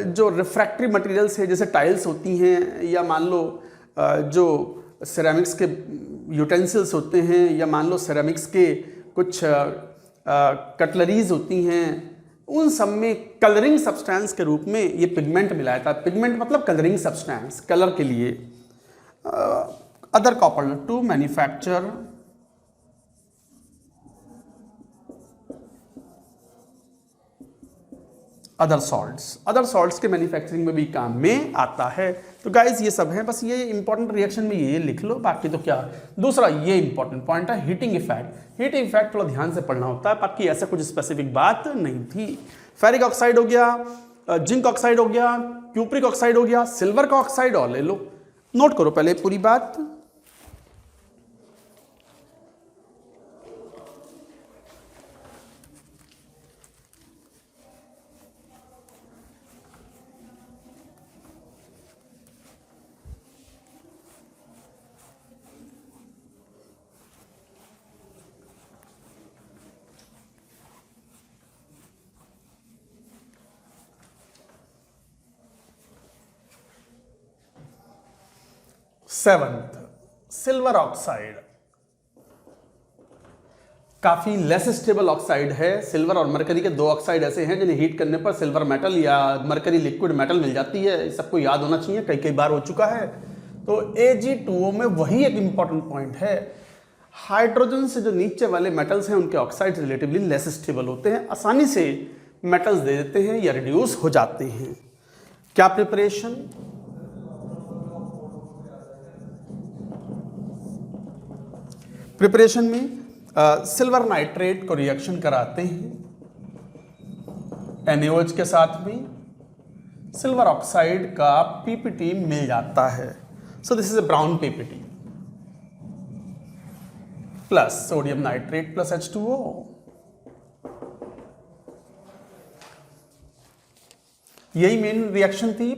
जो रिफ्रैक्टरी मटेरियल्स है, जैसे टाइल्स होती हैं, या मान लो जो सेरामिक्स के यूटेंसिल्स होते हैं, या मान लो सेरामिक्स के कुछ कटलरीज होती हैं, उन सब में कलरिंग सब्सटेंस के रूप में ये पिगमेंट मिलाया था। पिगमेंट मतलब कलरिंग सब्सटेंस, कलर के लिए। Other copper two manufacture other salts के मैन्युफैक्चरिंग में भी काम में आता है। तो गाइज ये सब है, बस ये इंपॉर्टेंट रिएक्शन में ये लिख लो, बाकी तो क्या। दूसरा ये इंपॉर्टेंट पॉइंट है हीटिंग इफेक्ट। हीटिंग इफेक्ट थोड़ा ध्यान से पढ़ना होता है, बाकी ऐसा कुछ स्पेसिफिक बात नहीं थी। फेरिक ऑक्साइड हो गया, जिंक ऑक्साइड हो गया, क्यूप्रिक ऑक्साइड हो गया, सिल्वर का ऑक्साइड और ले लो। नोट करो पहले पूरी बात। सेवंथ, सिल्वर ऑक्साइड काफी लेस स्टेबल ऑक्साइड है। सिल्वर और मरकरी के दो ऑक्साइड ऐसे हैं जिन्हें हीट करने पर सिल्वर मेटल या मरकरी लिक्विड मेटल मिल जाती है। सबको याद होना चाहिए, कई कई बार हो चुका है। तो Ag2O में वही एक इंपॉर्टेंट पॉइंट है, हाइड्रोजन से जो नीचे वाले मेटल्स हैं उनके ऑक्साइड रिलेटिवली लेस स्टेबल होते हैं, आसानी से मेटल्स दे देते हैं या रिड्यूस हो जाते हैं। क्या प्रिपरेशन? प्रिपरेशन में सिल्वर नाइट्रेट को रिएक्शन कराते हैं NaOH के साथ में, सिल्वर ऑक्साइड का PPT मिल जाता है। सो this is a brown PPT plus sodium nitrate plus H2O। यही मेन रिएक्शन थी।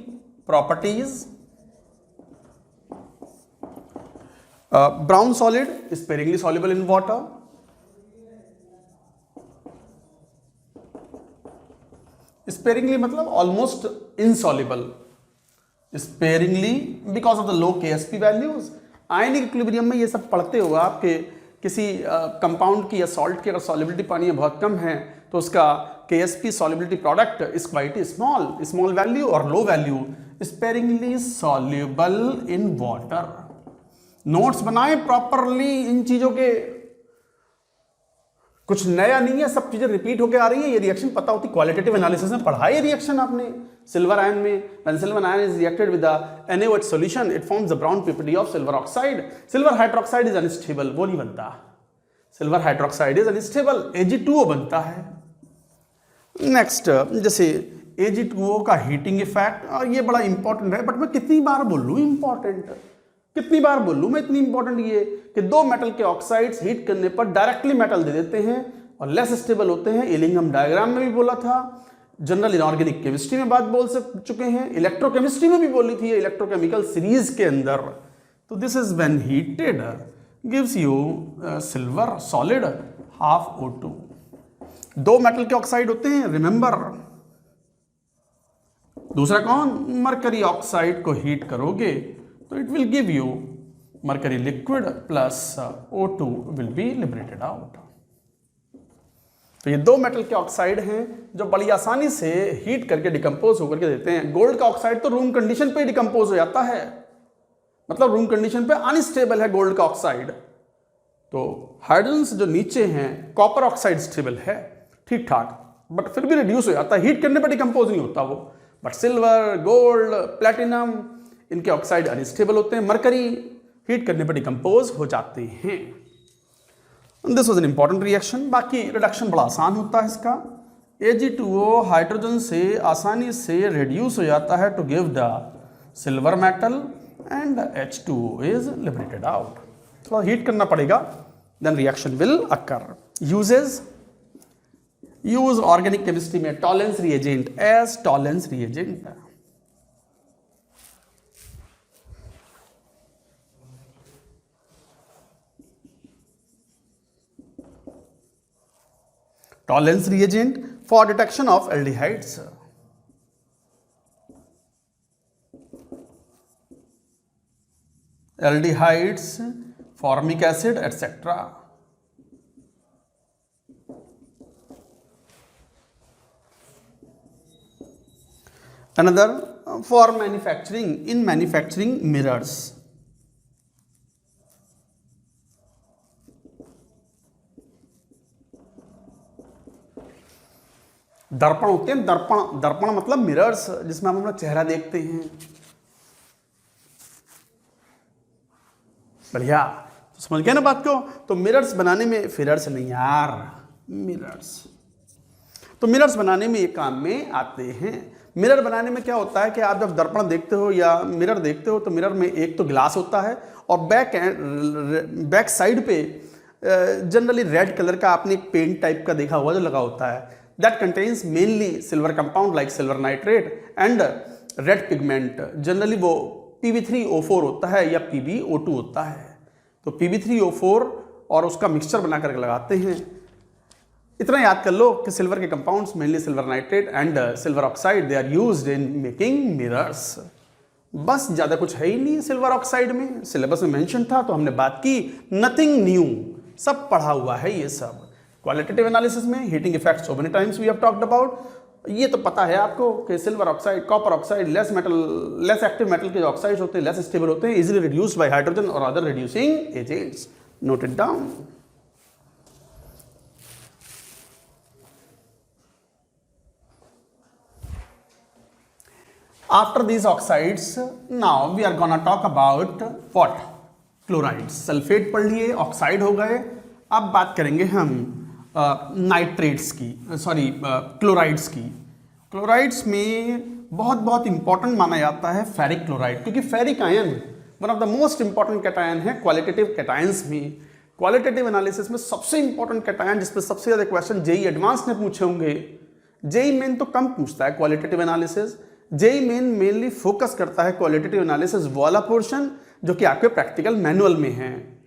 Properties, brown solid sparingly soluble in water, sparingly मतलब almost insoluble, sparingly because of the low KSP values। Ionic equilibrium में ये सब पढ़ते हो आप कि किसी कंपाउंड की या सॉल्ट की अगर सॉल्युबिलिटी पानी में बहुत कम है तो उसका KSP solubility product is quite small value और low value, sparingly soluble in water. Notes बनाए प्रॉपरली, इन चीजों के कुछ नया नहीं है, सब चीजें रिपीट होकर आ रही है। ये रिएक्शन पता होती, क्वालिटेटिव एनालिसिस में पढ़ा ये रिएक्शन आपने। सिल्वर आयन में when silver ion is reacted with the NaOH solution it forms the brown PPT of silver oxide. Silver hydroxide is unstable, वो नहीं बनता। Silver hydroxide is unstable, Ag2O बनता है। नेक्स्ट, जैसे Ag2O का heating effect, और ये बड़ा इंपॉर्टेंट है, बट मैं कितनी बार बोल लूं इंपॉर्टेंट, कितनी बार बोल लूं मैं इतनी इंपॉर्टेंट ये कि दो मेटल के ऑक्साइड्स हीट करने पर डायरेक्टली मेटल दे देते हैं और लेस स्टेबल होते हैं। इलिंगम डायग्राम में भी बोला था, जनरल इनऑर्गेनिक केमिस्ट्री में बात बोल चुके हैं, इलेक्ट्रोकेमिस्ट्री में भी बोली थी, इलेक्ट्रोकेमिकल सीरीज के अंदर। तो this is when heated gives you silver solid half O2। दो मेटल के ऑक्साइड होते हैं रिमेंबर। दूसरा कौन? मरकरी ऑक्साइड को हीट करोगे तो it will give you mercury liquid plus O2 will be liberated out. तो ये दो मेटल के ऑक्साइड हैं जो बड़ी आसानी से हीट करके डिकम्पोज होकर के देते हैं। गोल्ड का ऑक्साइड तो रूम कंडीशन पे डिकम्पोज हो जाता है, मतलब रूम कंडीशन पे अनस्टेबल है गोल्ड का ऑक्साइड। तो हाइड्रोजन जो नीचे हैं, कॉपर ऑक्साइड स्टेबल है ठीक ठाक, बट फिर भी रिड्यूस हो जाता है, हीट करने पर डिकम्पोज नहीं होता वो। बट सिल्वर, गोल्ड, प्लेटिनम, इनके ऑक्साइड अनस्टेबल होते हैं, मरकरी हीट करने पर डिकम्पोज हो जाते हैं। This was an important reaction. बाकी रिडक्शन बड़ा आसान होता है इसका। Ag2O हाइड्रोजन से आसानी से रिड्यूस हो जाता है to give the silver metal and H2O is liberated out. थोड़ा हीट करना पड़ेगा, then reaction will occur. Use organic chemistry में Tollens reagent as Tollens reagent. Tollens reagent for detection of aldehydes. Aldehydes, formic acid, etc. Another for manufacturing, in manufacturing mirrors. दर्पण होते हैं, दर्पण, दर्पण मतलब मिरर्स, जिसमें हम अपना चेहरा देखते हैं। बढ़िया, तो समझ गए ना बात को। तो मिरर्स बनाने में, फिरर्स नहीं यार, मिरर्स, तो मिरर्स बनाने में ये काम में आते हैं। मिरर बनाने में क्या होता है कि आप जब दर्पण देखते हो या मिरर देखते हो तो मिरर में एक तो ग्लास होता है और बैक साइड पे जनरली रेड कलर का आपने एक पेंट टाइप का देखा होगा जो लगा होता है, that contains mainly silver compound like silver nitrate and red pigment। Generally वो Pb3O4 होता है या PbO2 होता है। तो Pb3O4 और उसका मिक्सचर बना करके लगाते हैं। इतना याद कर लो कि सिल्वर के compounds mainly silver nitrate and silver oxide they are used in making mirrors. बस ज़्यादा कुछ है ही नहीं सिल्वर ऑक्साइड में, सिलेबस में मेंशन था तो हमने बात की, नथिंग न्यू, सब पढ़ा हुआ है ये सब। क्वालिटेटिव एनालिसिस में heating effect so many times we have talked about, ये तो पता है आपको कि silver oxide, copper oxide less active metal के जो ऑक्साइड्स होते हैं लेस स्टेबल होते हैं, इजीली रिड्यूस्ड बाय हाइड्रोजन और other reducing agents. Note it down. After these oxides, now we are gonna talk about what? Chlorides। Sulphate पढ़ लिए, oxide हो गए, अब बात करेंगे हम नाइट्रेट्स की, सॉरी क्लोराइड्स की। क्लोराइड्स में बहुत इंपॉर्टेंट माना जाता है फेरिक क्लोराइड, क्योंकि ferric ion one of the most important cation है क्वालिटेटिव कैटायंस में। क्वालिटेटिव एनालिसिस में सबसे इंपॉर्टेंट कैटायन जिस पर सबसे ज़्यादा क्वेश्चन जेई एडवांस ने पूछे होंगे, जेई मेन तो कम पूछता है qualitative analysis, JEE main mainly focus करता है क्वालिटेटिव एनालिसिस वाला पोर्शन जो कि आपके प्रैक्टिकल मैनुअल में है,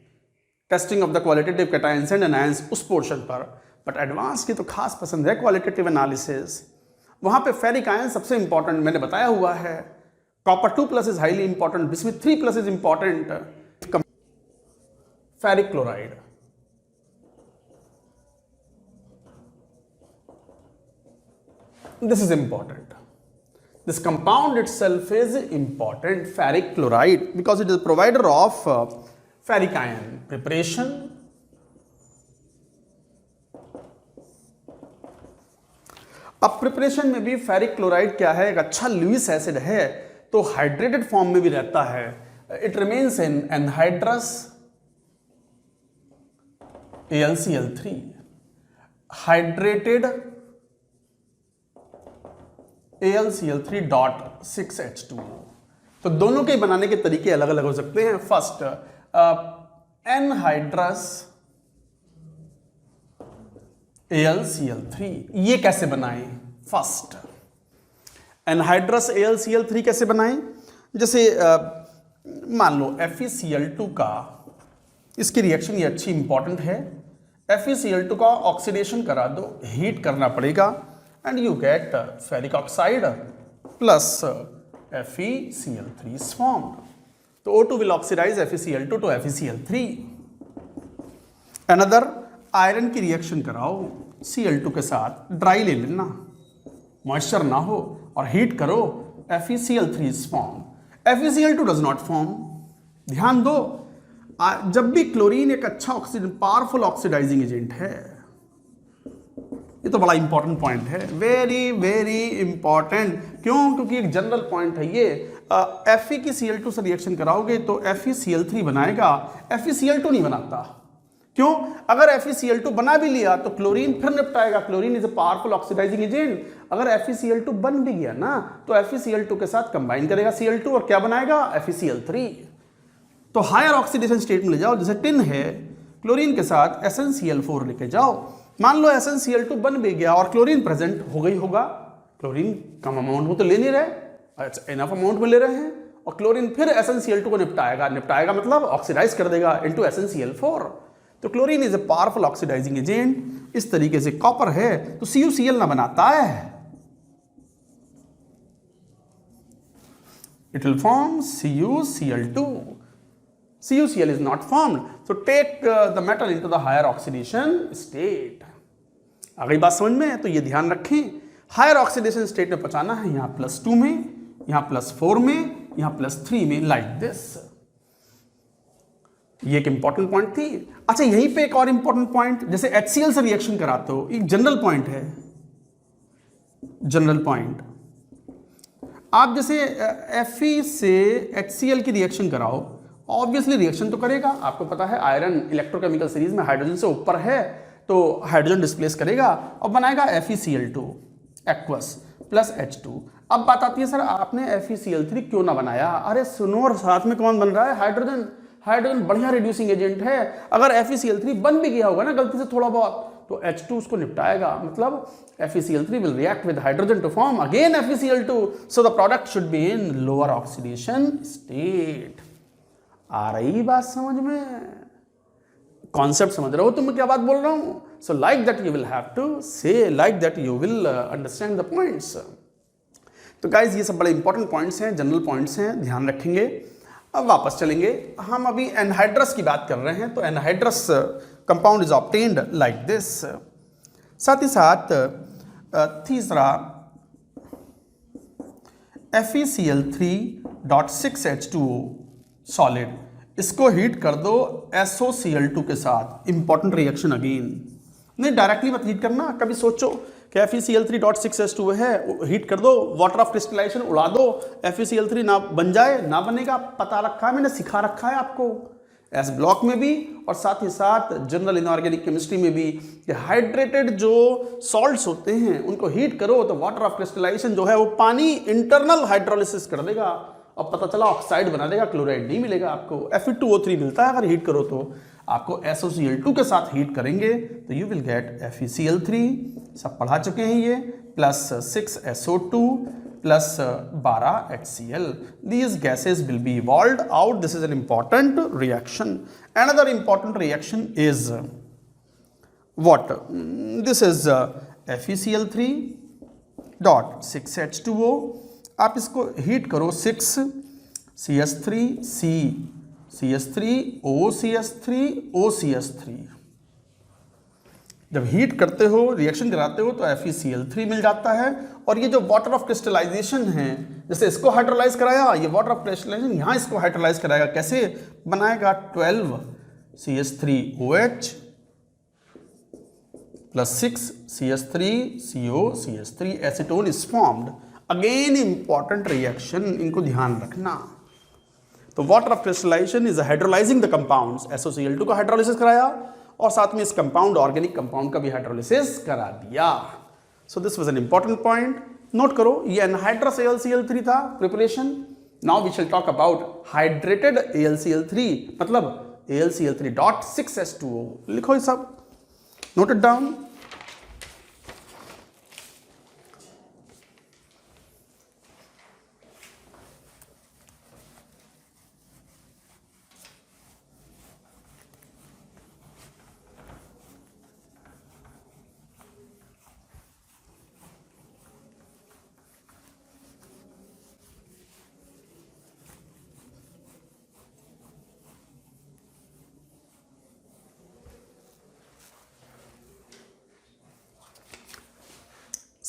testing of the qualitative cations and anions उस पोर्शन पर। बट एडवांस की तो खास पसंद है क्वालिटेटिव एनालिसिस, वहां पे फेरिक आयन सबसे इंपॉर्टेंट मैंने बताया हुआ है। Copper 2+ is highly important, bismuth 3+ is important. Ferric chloride, this is important. This compound itself is important, ferric chloride, because it is a provider of ferric ion preparation. अब preparation में भी ferric chloride क्या है, एक अच्छा Lewis acid है तो hydrated form में भी रहता है। It remains in anhydrous AlCl3, hydrated AlCl3.6H2। तो दोनों के बनाने के तरीके अलग अलग हो सकते हैं। फर्स्ट एनहाइड्रस AlCl3, ये कैसे बनाएं? फर्स्ट एनहाइड्रस AlCl3 कैसे बनाएं? जैसे मान लो FeCl2 का, इसकी रिएक्शन ये अच्छी इंपॉर्टेंट है। FeCl2 का ऑक्सीडेशन करा दो, हीट करना पड़ेगा and you get ferric oxide plus FeCl3 is formed. तो O2 will oxidize FeCl2 to FeCl3. Another iron की रिएक्शन कराओ Cl2 के साथ, ड्राई ले लेना, मॉइस्चर ना हो, और हीट करो, FeCl3 is formed. FeCl2 does not form. ध्यान दो, जब भी क्लोरीन एक अच्छा ऑक्सीजन पावरफुल ऑक्सीडाइजिंग एजेंट है, ये तो बड़ा इंपॉर्टेंट पॉइंट है, वेरी वेरी इंपॉर्टेंट। क्यों? क्योंकि एक जनरल पॉइंट है ये। Fe की Cl2 से रिएक्शन कराओगे तो FeCl3 बनाएगा, FeCl2 नहीं बनाता। क्यों? अगर FeCl2 बना भी लिया तो क्लोरीन फिर निपटाएगा, chlorine is a powerful oxidising agent. अगर FeCl2 बन भी गया ना तो FeCl2 के साथ कंबाइन करेगा Cl2 और क्या बनाएगा? FeCl3। तो हायर ऑक्सीडेशन स्टेट में ले जाओ, जैसे टिन है, क्लोरीन के साथ SnCl4 लेके जाओ। मान लो SnCl2 बन भी गया और क्लोरीन प्रेजेंट हो गई होगा, क्लोरीन कम अमाउंट में तो ले नहीं रहे, इनफ अमाउंट में ले रहे हैं, और क्लोरीन फिर SnCl2 को निपटाएगा मतलब ऑक्सीडाइज कर देगा इनटू SnCl4। तो chlorine is a powerful oxidising agent. इस तरीके से कॉपर है तो CuCl ना बनाता है, it will form CuCl2. CuCl is not formed. So take the metal into the higher oxidation state. आ गई बात समझ में? तो ये ध्यान रखें, हायर ऑक्सीडेशन स्टेट में पहुंचाना है, यहाँ +2 में, यहाँ +4 में, यहाँ +3 में, लाइक दिस। ये एक इंपॉर्टेंट पॉइंट थी। अच्छा, यहीं पे एक और इंपॉर्टेंट पॉइंट, जैसे HCl से रिएक्शन कराते हो, एक जनरल पॉइंट है, जनरल पॉइंट। आप जैसे Fe से HCl की रिएक्शन कराओ, ऑब्वियसली रिएक्शन तो करेगा, आपको पता है आयरन इलेक्ट्रोकेमिकल सीरीज में हाइड्रोजन से ऊपर है तो हाइड्रोजन डिस्प्लेस करेगा और बनाएगा FeCl2 एक्वस प्लस H2। अब बात आती है, सर आपने FeCl3 क्यों ना बनाया? अरे सुनो, और साथ में कौन बन रहा है? हाइड्रोजन। हाइड्रोजन बढ़िया रिड्यूसिंग एजेंट है। अगर FeCl3 बन भी गया होगा ना गलती से थोड़ा बहुत, तो H2 उसको निपटाएगा, मतलब FeCl3 will react with hydrogen to form again FeCl2, so the product should be in lower oxidation state. आ रही बात समझ में? कॉन्सेप्ट समझ रहे हो तुम क्या बात बोल रहा हूं? So like that you will have to say, like that you will understand the points. तो गाइज ये सब बड़े इंपॉर्टेंट पॉइंट्स हैं, जनरल पॉइंट्स हैं, ध्यान रखेंगे। अब वापस चलेंगे, हम अभी एनहाइड्रस की बात कर रहे हैं। तो anhydrous compound is obtained like this. साथ ही साथ तीसरा FeCl3.6H2O सॉलिड, इसको हीट कर दो SOCl2 के साथ। इंपॉर्टेंट रिएक्शन अगेन, नहीं डायरेक्टली मत हीट करना, कभी सोचो कि FeCl3.6H2O है, हीट कर दो, वाटर ऑफ क्रिस्टलाइजेशन उड़ा दो, FeCl3 ना बन जाए, ना बनेगा, पता रखा है मैंने, सिखा रखा है आपको एस ब्लॉक में भी और साथ ही साथ जनरल इनऑर्गेनिक केमिस्ट्री में भी, कि हाइड्रेटेड जो सॉल्ट्स होते हैं उनको हीट करो तो वाटर ऑफ क्रिस्टलाइजेशन जो है वो पानी इंटरनल हाइड्रोलिसिस कर देगा और पता चला ऑक्साइड बना देगा, क्लोराइड नहीं मिलेगा आपको, Fe2O3 मिलता है अगर हीट करो तो। आपको SOCl2 के साथ हीट करेंगे तो यू विल गेट FeCl3, सब पढ़ा चुके हैं ये, plus 6SO2 plus 12HCl. These gases will be evolved out. This is an important reaction. Another important reaction is what? This is FeCl3 dot 6H2O. आप इसको हीट करो, 6 CS3 C CS3 OCS3 OCS3। जब heat करते हो, reaction कराते हो तो FeCl3 मिल जाता है। और ये जो वाटर ऑफ क्रिस्टलाइजेशन है, जैसे इसको हाइड्रोलाइज कराया, ये वाटर ऑफ क्रिस्टलाइजेशन यहाँ इसको हाइड्रोलाइज कराएगा, कैसे बनाएगा? 12 CS3OH plus 6 CS3 CO CS3 acetone is formed. Again important reaction, इनको ध्यान रखना। तो water of crystallisation is hydrolysing the compounds, SOCl2 का हाइड्रोलिसिस कराया और साथ में इस कंपाउंड ऑर्गेनिक कंपाउंड का भी हाइड्रोलिसिस करा दिया। So this was an important point, note करो। ये एनहाइड्रस AlCl3 था preparation. Now we shall talk about hydrated AlCl3, मतलब AlCl3.6H2O। लिखो ये सब, note it down.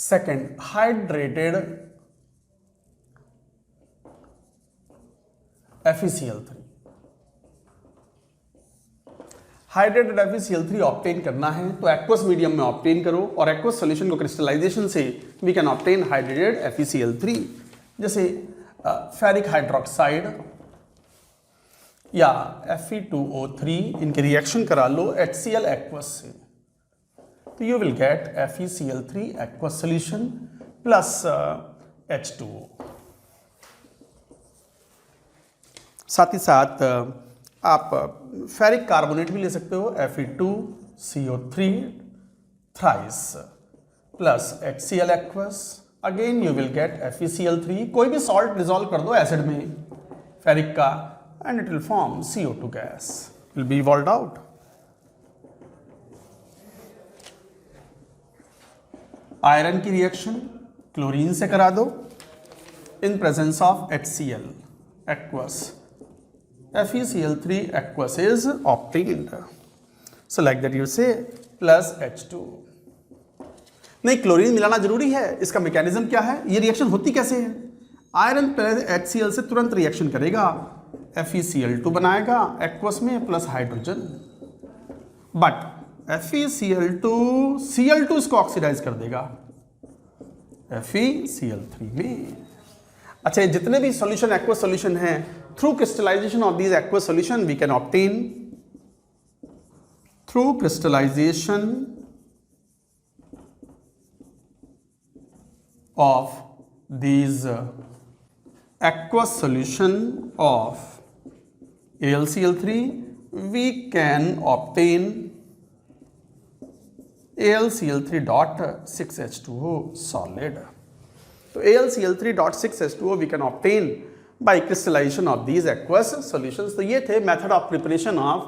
Second, hydrated FeCl3। Hydrated FeCl3 obtain करना है तो एक्वस मीडियम में ऑब्टेन करो, और एक्वस सॉल्यूशन को क्रिस्टलाइजेशन से we can obtain hydrated FeCl3। जैसे फेरिक हाइड्रोक्साइड या Fe2O3, इनके रिएक्शन करा लो HCl एक्वस से, तो you will gate FeCl3 aqueous solution plus H2O। साथ ही साथ आप फेरिक कार्बोनेट भी ले सकते हो, Fe2CO3 thrice plus HCl aqueous, again you will gate FeCl3। कोई भी सॉल्ट डिसॉल्व कर दो एसिड में फेरिक का and it will form CO2 gas, will be evolved out। Iron की रिएक्शन क्लोरीन से करा दो in presence of HCl aqueous, FeCl3 aqueous is obtained, so like that you say plus H2। नहीं, chlorine मिलाना जरूरी है। इसका मैकेनिज्म क्या है, ये रिएक्शन होती कैसे है? आयरन पहले HCl से तुरंत रिएक्शन करेगा, FeCl2 बनाएगा एक्वस में plus hydrogen, but FeCl2 Cl2 इसको ऑक्सीडाइज कर देगा FeCl3 में। अच्छा, ये जितने भी सॉल्यूशन एक्वस सॉल्यूशन हैं, through crystallisation of these aqueous solution we can obtain, through crystallisation of these aqueous solution of AlCl3 we can obtain AlCl3.6H2O solid। तो AlCl3.6H2O we can obtain by crystallization of these aqueous solutions। तो ये थे method of preparation of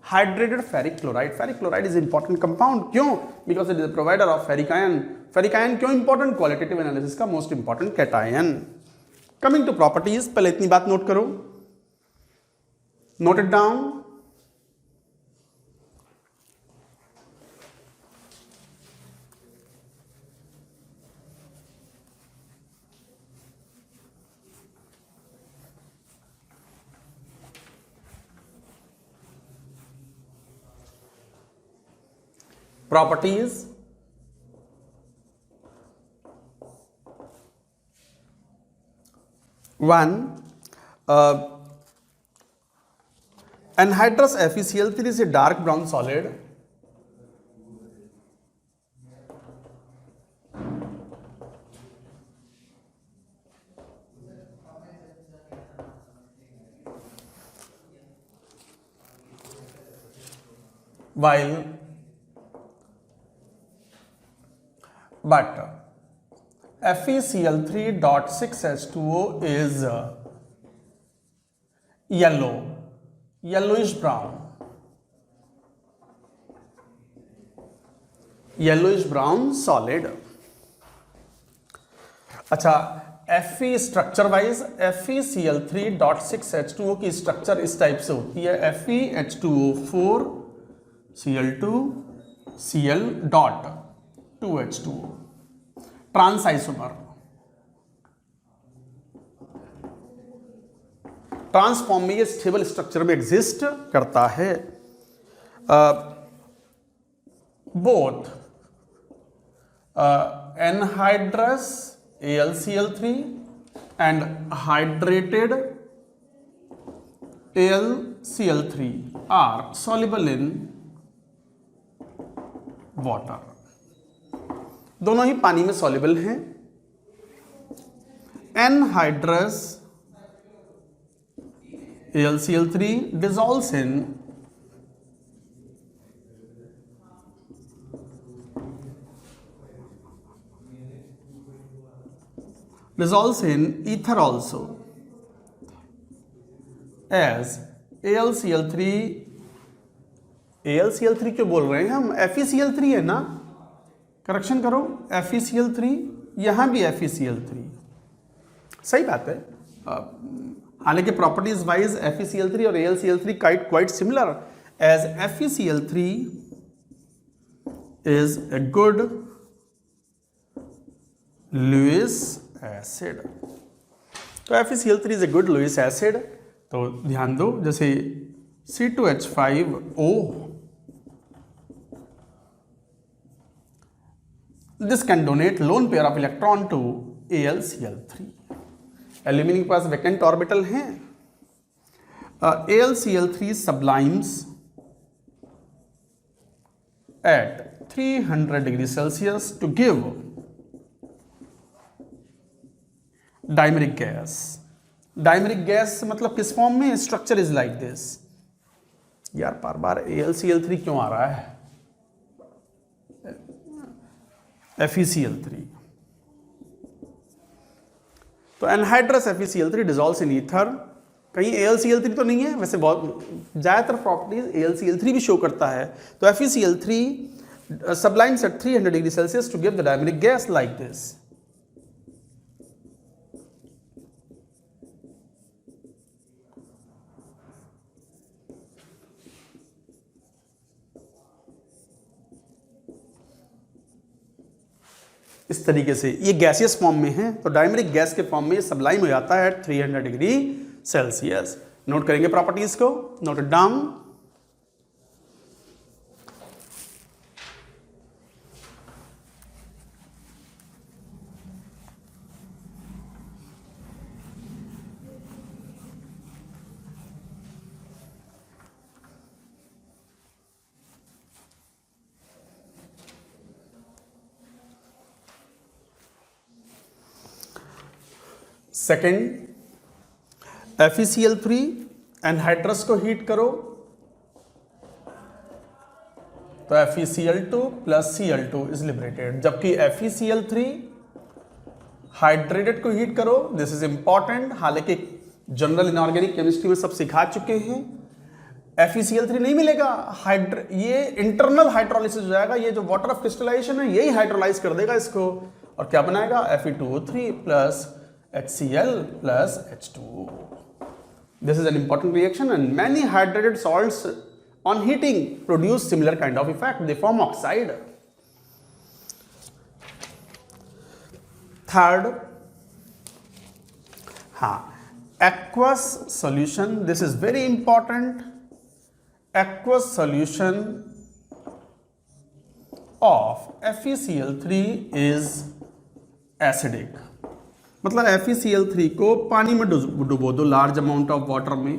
hydrated ferric chloride. Ferric chloride is important compound, क्यों? Because it is the provider of ferric ion. Ferric ion क्यों important? Qualitative analysis का most important cation. Coming to properties, पहले इतनी बात note करो, note it down. Properties, one, anhydrous FeCl3 is a dark brown solid while but FeCl3.6H2O is yellowish brown solid। अच्छा, Fe structure wise FeCl3.6H2O की structure इस type से होती है, FeH2O4 Cl2 Cl dot 2H2O, trans isomer. Transform में ये stable structure में exist करता है। Both anhydrous AlCl3 and hydrated AlCl3 are soluble in water। दोनों ही पानी में सॉल्युबल हैं। Anhydrous AlCl3 dissolves in ether also as AlCl3 क्यों बोल रहे हैं हम? FeCl3 है ना, करेक्शन करो, FeCl3, यहां भी FeCl3, सही बात है। हालांकि प्रॉपर्टीज वाइज FeCl3 और AlCl3 quite similar, as FeCl3 is a good Lewis acid. तो FeCl3 is a good Lewis acid. तो ध्यान दो, जैसे C2H5O, this can donate lone pair of electron to AlCl3। Aluminium के पास वैकेंट ऑर्बिटल हैं। AlCl3 sublimes at 300 degrees Celsius to give dimeric gas। Dimeric gas मतलब किस फॉर्म में? Structure is like this. यार बार बार AlCl3 क्यों आ रहा है? FeCl3। तो anhydrous FeCl3 dissolves in ether. कहीं AlCl3 तो नहीं है, वैसे बहुत ज़्यादातर प्रॉपर्टीज AlCl3 भी शो करता है। तो FeCl3 sublimes at 300 degrees Celsius to give the dimeric gas like this। इस तरीके से ये गैसियस फॉर्म में है, तो डायमेरिक गैस के फॉर्म में सब्लाइम हो जाता है 300 डिग्री सेल्सियस। नोट करेंगे प्रॉपर्टीज को, note it down. Second, FeCl3 anhydrous को हीट करो तो FeCl2 plus Cl2 is liberated, जबकि FeCl3 हाइड्रेटेड को हीट करो, दिस इज इंपॉर्टेंट। हालांकि जनरल इनऑर्गेनिक केमिस्ट्री में सब सिखा चुके हैं, FeCl3 नहीं मिलेगा, ये इंटरनल हाइड्रोलिसिस हो जाएगा। ये जो वाटर ऑफ क्रिस्टलाइजेशन है यही हाइड्रोलाइज कर देगा इसको, और क्या बनाएगा? Fe2O3 plus HCl plus H2O। This is an important reaction, and many hydrated salts on heating produce similar kind of effect. They form oxide. Third, aqueous solution. This is very important. Aqueous solution of FeCl3 is acidic। मतलब FeCl3 को पानी में डुबो दो large amount of water में,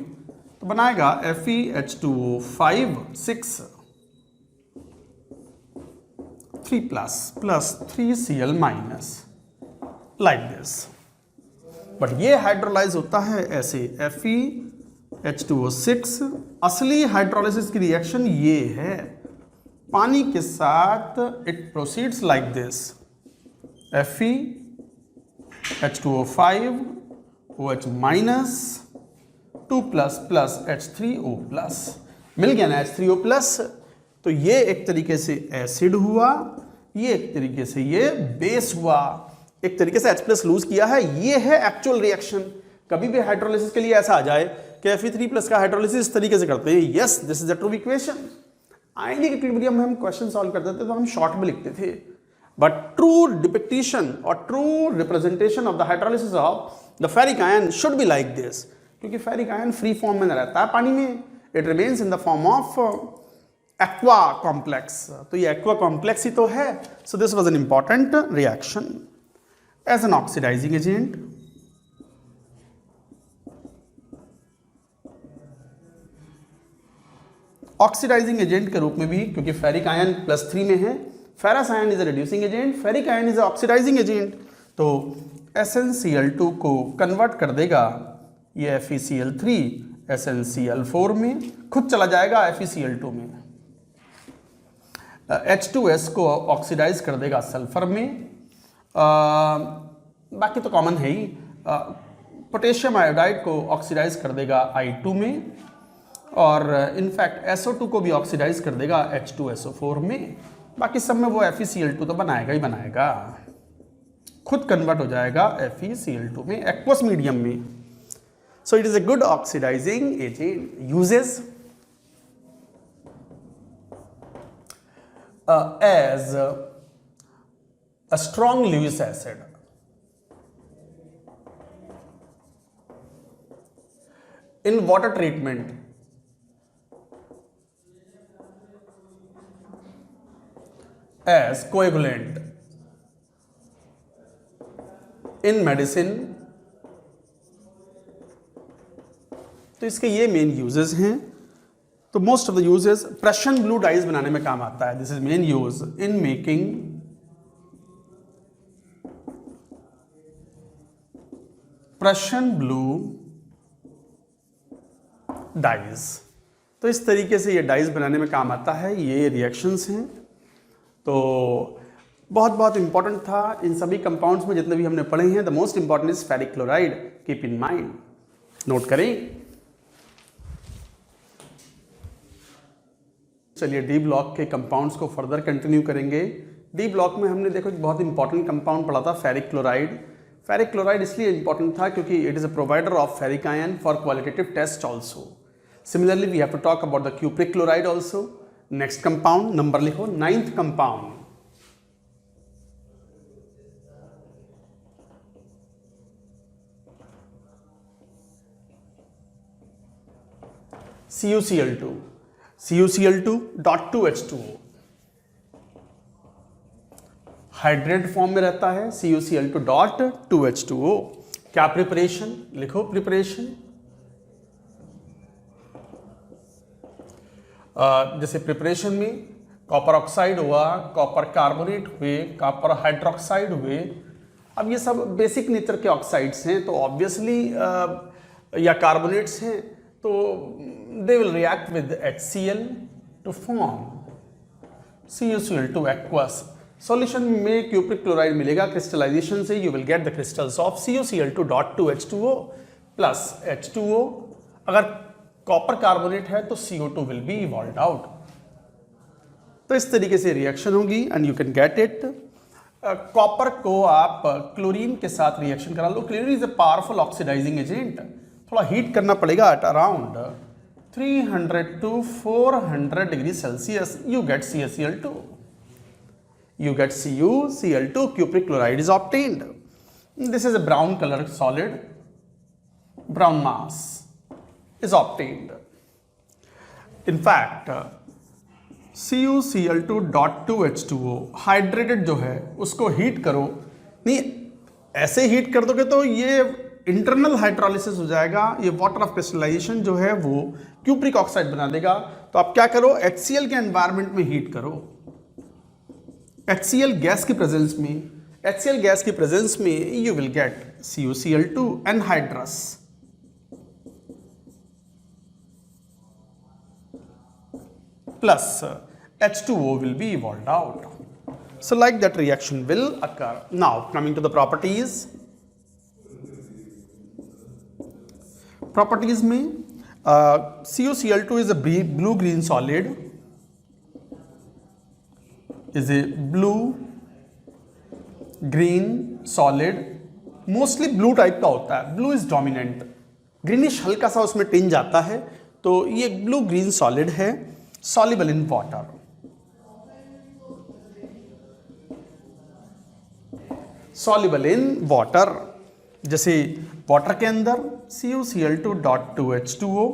तो बनाएगा FeH2O5 6 3 plus plus 3Cl minus like this. But ये हाइड्रोलाइज होता है ऐसे FeH2O6। असली हाइड्रोलाइसिस की रिएक्शन ये है, पानी के साथ it proceeds like this, H2O5 OH minus 2 plus plus H3O plus. मिल गया ना H3O प्लस। तो ये एक तरीके से एसिड हुआ, ये एक तरीके से ये बेस हुआ, एक तरीके से H प्लस लूज किया है। ये है एक्चुअल रिएक्शन। कभी भी हाइड्रोलिसिस के लिए ऐसा आ जाए कि Fe3 प्लस का हाइड्रोलिसिस इस तरीके से करते हैं, yes this is the true equation. Ionic equilibrium में हम क्वेश्चन सॉल्व करते थे तो हम शॉर्ट में लिखते थे, but true depiction or true representation of the hydrolysis of the ferric ion should be like this, क्योंकि ferric ion free form में न रहता है पानी में, it remains in the form of aqua complex। तो ये aqua complex ही तो है। So this was an important reaction as an oxidizing agent। Oxidising agent के रूप में भी, क्योंकि फेरिक आयन +3 में है, ferrous ion is a reducing agent, ferric ion is a oxidising agent. तो SnCl2 को कन्वर्ट कर देगा ये FeCl3 SnCl4 में, खुद चला जाएगा FeCl2 में। H2S को ऑक्सीडाइज कर देगा सल्फर में। बाकी तो कॉमन है ही। पोटेशियम आयोडाइड को ऑक्सीडाइज कर देगा I2 में, और इनफैक्ट SO2 को भी ऑक्सीडाइज कर देगा H2SO4 में। बाकी सब में वो FeCl2 तो बनाएगा ही बनाएगा, खुद कन्वर्ट हो जाएगा FeCl2 में एक्वस मीडियम में। So it is a good oxidising agent. Uses as a strong Lewis acid. In water treatment, as coagulant in medicine। तो इसके ये मेन यूजेस हैं। तो मोस्ट ऑफ द यूजेस प्रशन ब्लू डाइज बनाने में काम आता है। This is main use in making प्रशन ब्लू डाइज। तो इस तरीके से ये डाइज बनाने में काम आता है। ये रिएक्शंस हैं। तो बहुत बहुत इंपॉर्टेंट था। इन सभी कंपाउंड्स में जितने भी हमने पढ़े हैं, the most important is ferric chloride, keep in mind, note करें। चलिए डी ब्लॉक के कंपाउंड्स को फर्दर कंटिन्यू करेंगे। डी ब्लॉक में हमने देखो एक बहुत इंपॉर्टेंट कंपाउंड पढ़ा था, फेरिक क्लोराइड। फेरिक क्लोराइड इसलिए इंपॉर्टेंट था क्योंकि it is a provider of ferric ion for qualitative test also. Similarly we have to talk about the cupric chloride also. Next compound number लिखो, 9th compound, CuCl2, CuCl2.2H2O hydrate form में रहता है, CuCl2.2H2O। क्या preparation लिखो, preparation जैसे preparation में copper oxide हुआ, copper carbonate हुए, कॉपर हाइड्रोक्साइड हुए। अब ये सब बेसिक नेचर के ऑक्साइड्स हैं, तो ऑब्वियसली या कार्बोनेट्स हैं, तो they will react with HCl to form CuCl2 aqueous. Solution में क्यूप्रिक क्लोराइड मिलेगा, क्रिस्टलाइजेशन से you will get the crystals of CuCl2.2H2O plus H2O। अगर कॉपर कार्बोनेट है तो CO2 will be evolved out. तो इस तरीके से रिएक्शन होगी and you can get it. Copper को आप क्लोरीन के साथ रिएक्शन करा लो। Chlorine is a powerful oxidising agent. थोड़ा हीट करना पड़ेगा at around 300 to 400 degree Celsius. You get CuCl2, you get CuCl2, cupric chloride is obtained. This is a brown color solid, brown mass is obtained. In fact, CuCl2.2H2O hydrated जो है उसको heat करो, नहीं ऐसे heat कर दोगे तो ये इंटरनल हाइड्रोलिसिस हो जाएगा, ये वाटर ऑफ क्रिस्टलाइजेशन जो है वो क्यूप्रिक ऑक्साइड बना देगा। तो आप क्या करो, HCl के एनवायरमेंट में हीट करो। HCl गैस की प्रेजेंस में you will gate CuCl2 anhydrous plus H2O will be evolved out. So like that reaction will occur. Now coming to the properties. Properties में CuCl2 is a blue green solid, is a blue green solid, mostly blue type का होता है। Blue is dominant, greenish हल्का सा उसमें tinge आता है। तो ये ब्लू ग्रीन सॉलिड है, soluble in water। soluble in water, जैसे वाटर के अंदर CuCl2.2H2O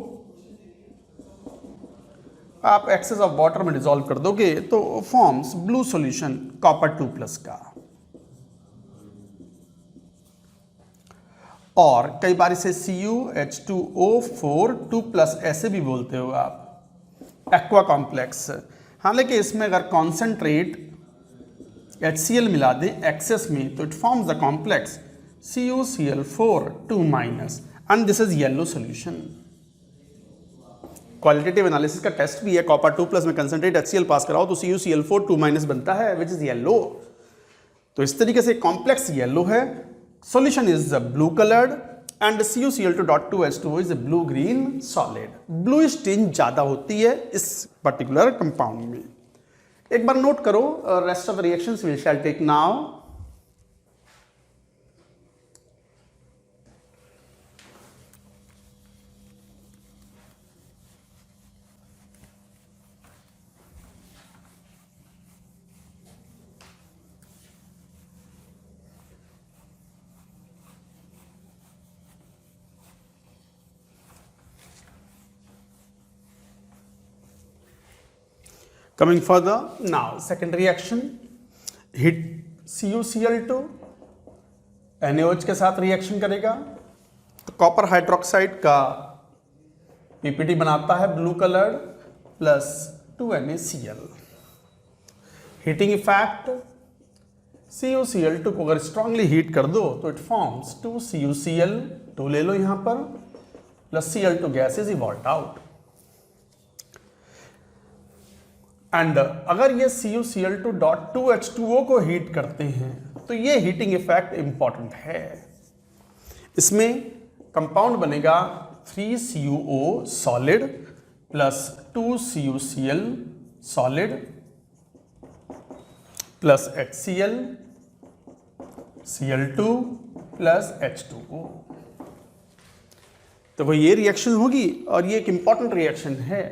आप एक्सेस ऑफ वाटर में डिसॉल्व कर दोगे तो फॉर्म्स ब्लू सॉल्यूशन कॉपर 2+ का। और कई बार इसे CuH2O4 2+ ऐसे भी बोलते हो आप, एक्वा कॉम्प्लेक्स। हालांकि इसमें अगर कॉन्सेंट्रेट HCl मिला दे एक्सेस में तो it forms the complex CuCl4 2- and this is yellow solution. Qualitative analysis का टेस्ट भी है, कॉपर 2+ में कंसेंट्रेट HCl पास कराओ तो CuCl4 2- बनता है विच इज येलो। तो इस तरीके से कॉम्प्लेक्स येलो है, solution is blue coloured and CuCl2.2H2O is blue green solid. Bluish tinge ज्यादा होती है इस पर्टिकुलर कंपाउंड में। एक बार नोट करो, rest of the reactions we shall take now. Coming further, now second reaction, heat CuCl2 NaOH के साथ रिएक्शन करेगा तो कॉपर हाइड्रोक्साइड का पीपीटी बनाता है blue coloured plus 2NaCl। Heating effect, CuCl2 को अगर स्ट्रांगली हीट कर दो तो इट फॉर्म्स 2CuCl, 2 ले लो यहां पर, plus Cl2 gas is evolved out. And अगर ये CuCl2 डॉट 2H2O को हीट करते हैं तो ये हीटिंग इफेक्ट इंपॉर्टेंट है। इसमें कंपाउंड बनेगा 3CuO solid plus 2CuCl solid plus HCl Cl2 plus H2O। तो वो ये रिएक्शन होगी और ये एक इंपॉर्टेंट रिएक्शन है।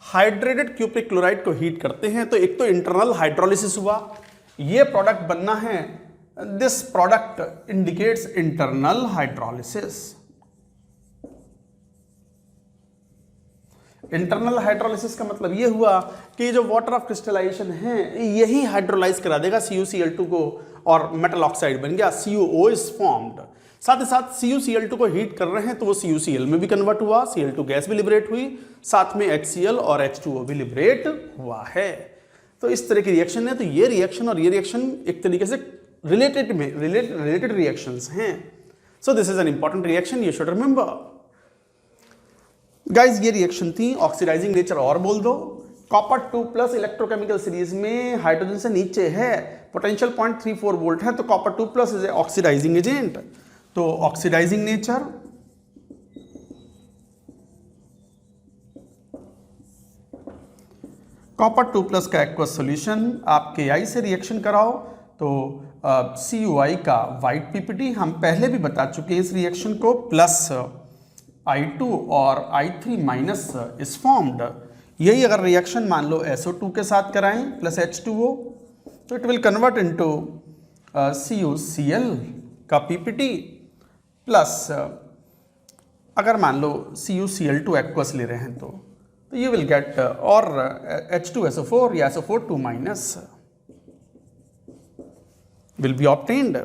हाइड्रेटेड क्यूप्रिक क्लोराइड को हीट करते हैं तो एक तो इंटरनल हाइड्रोलिसिस हुआ, ये प्रोडक्ट बनना है, this product indicates internal hydrolysis. Internal hydrolysis का मतलब ये हुआ कि जो वाटर ऑफ क्रिस्टलाइजेशन है यही हाइड्रोलाइज करा देगा CuCl2 को और मेटल ऑक्साइड बन गया, CuO इज फॉर्म्ड। साथ ही साथ CuCl2 को हीट कर रहे हैं तो वो CuCl में भी कन्वर्ट हुआ, Cl2 गैस भी लिबरेट हुई, साथ में HCl और H2O भी लिबरेट हुआ है। तो इस तरह की रिएक्शन है। तो ये रिएक्शन और ये रिएक्शन एक तरीके से रिलेटेड रिएक्शंस हैं। So this is an important reaction, you should remember guys. ये रिएक्शन थी। ऑक्सीडाइजिंग नेचर और बोल दो, कॉपर 2 प्लस इलेक्ट्रोकेमिकल सीरीज में हाइड्रोजन से नीचे है, पोटेंशियल 0.34 वोल्ट है, तो copper 2 plus is oxidising agent. तो ऑक्सीडाइजिंग नेचर, कॉपर 2 प्लस का एक्वस सॉल्यूशन आप KI से रिएक्शन कराओ तो CuI का वाइट पीपीटी हम पहले भी बता चुके हैं इस रिएक्शन को, प्लस I2 और I3 माइनस इज फॉर्म्ड। यही अगर रिएक्शन मान लो SO2 के साथ कराएं प्लस H2O तो it will convert into CuCl का पीपीटी प्लस अगर मान लो CuCl2 एक्वस ले रहे हैं तो यू विल गेट और H2SO4 या SO4 2 minus will be obtained.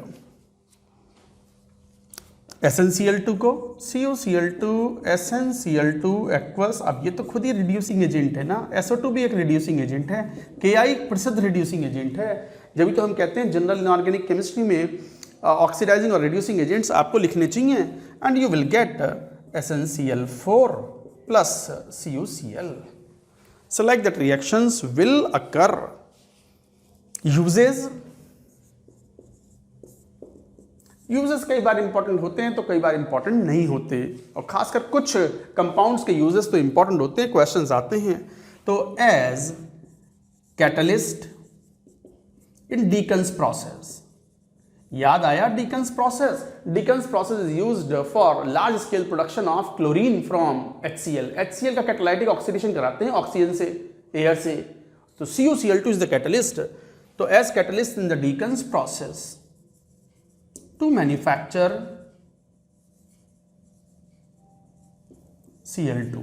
SnCl2 को CuCl2 SnCl2 एक्वस, अब ये तो खुद ही रिड्यूसिंग एजेंट है ना, SO2 भी एक रिड्यूसिंग एजेंट है, KI एक प्रसिद्ध रिड्यूसिंग एजेंट है। जब भी तो हम कहते हैं जनरल इनऑर्गेनिक केमिस्ट्री में ऑक्सीडाइजिंग और रिड्यूसिंग एजेंट्स आपको लिखने चाहिए, and you will gate SnCl4 plus CuCl. So like that reactions will occur. Uses कई बार इंपॉर्टेंट होते हैं तो कई बार इंपॉर्टेंट नहीं होते, और खासकर कुछ कंपाउंड्स के यूजेस तो इंपॉर्टेंट होते हैं, क्वेश्चंस आते हैं। तो as catalyst in Deacon's process, याद आया Deacon's process? Deacon's process is used for large scale production of chlorine from HCl। HCl का कैटालाइटिक ऑक्सीडेशन कराते हैं ऑक्सीजन से, एयर से, तो CuCl2 इज द कैटलिस्ट। तो as catalyst in the Deacon's process to manufacture Cl2।